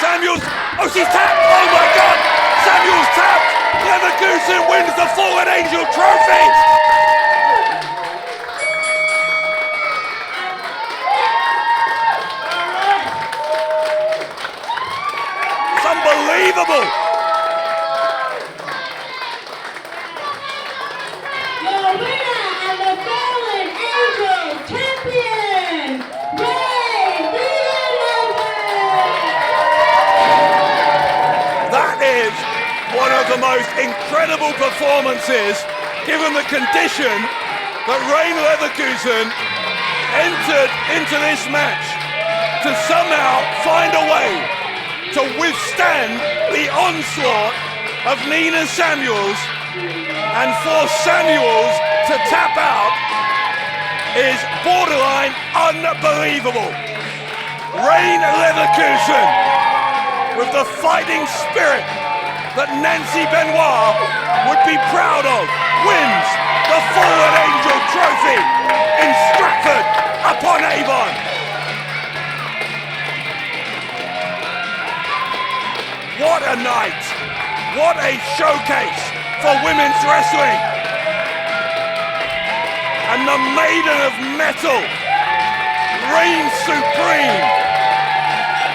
Samuels, oh, she's tapped! Oh my God! Samuels tapped! Leverkusen wins the Fallen Angel Trophy! It's unbelievable! Your winner and the Fallen Angel champion, That is one of the most incredible performances, given the condition that Rain Leverkusen entered into this match to somehow find a way to withstand the onslaught of Nina Samuels and force Samuels to tap out is borderline unbelievable. Rain Leverkusen, with the fighting spirit that Nancy Benoit would be proud of, wins the Fallen Angel Trophy in Stratford upon Avon. What a night! What a showcase for women's wrestling! And the Maiden of Metal reigns supreme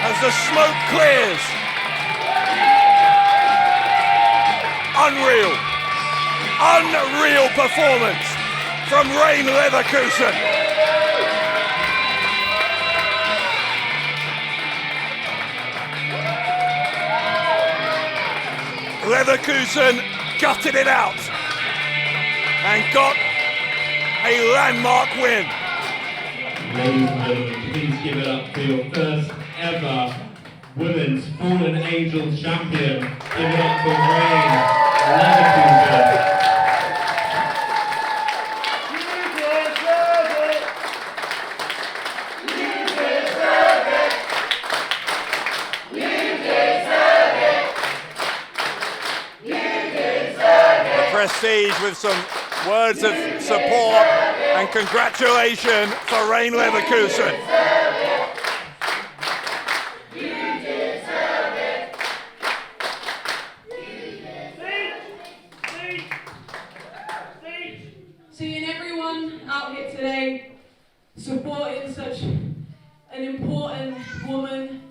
as the smoke clears. Unreal performance from Rain Leverkusen. Leverkusen gutted it out and got a landmark win. Ladies and gentlemen, please give it up for your first ever Women's Fallen Angels champion. Give it up for Rain Leverkusen. Prestige with some words of support and congratulations for Rain Leverkusen. Seeing everyone out here today supporting such an important woman,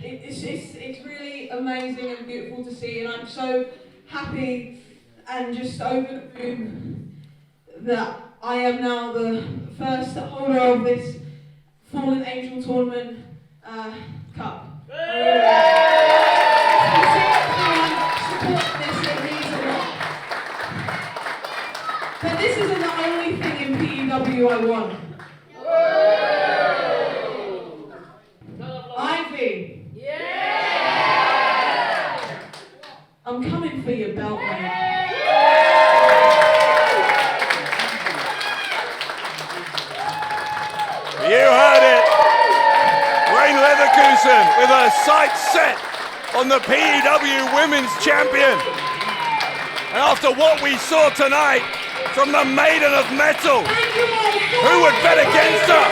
it's really amazing and beautiful to see, and I'm so happy and just over the moon that I am now the first holder of this Fallen Angel Tournament Cup. Support this, it means a lot. But this isn't the only thing in PEW I want. Ivy. I'm coming for your belt, mate. You heard it. Rain Leverkusen with her sights set on the PEW Women's Champion. And after what we saw tonight from the Maiden of Metal, who would bet against her?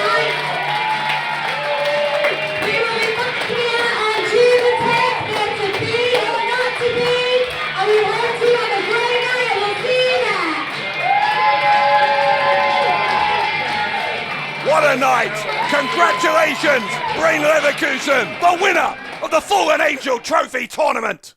What a night! Congratulations, Rain Leverkusen, the winner of the Fallen Angel Trophy Tournament!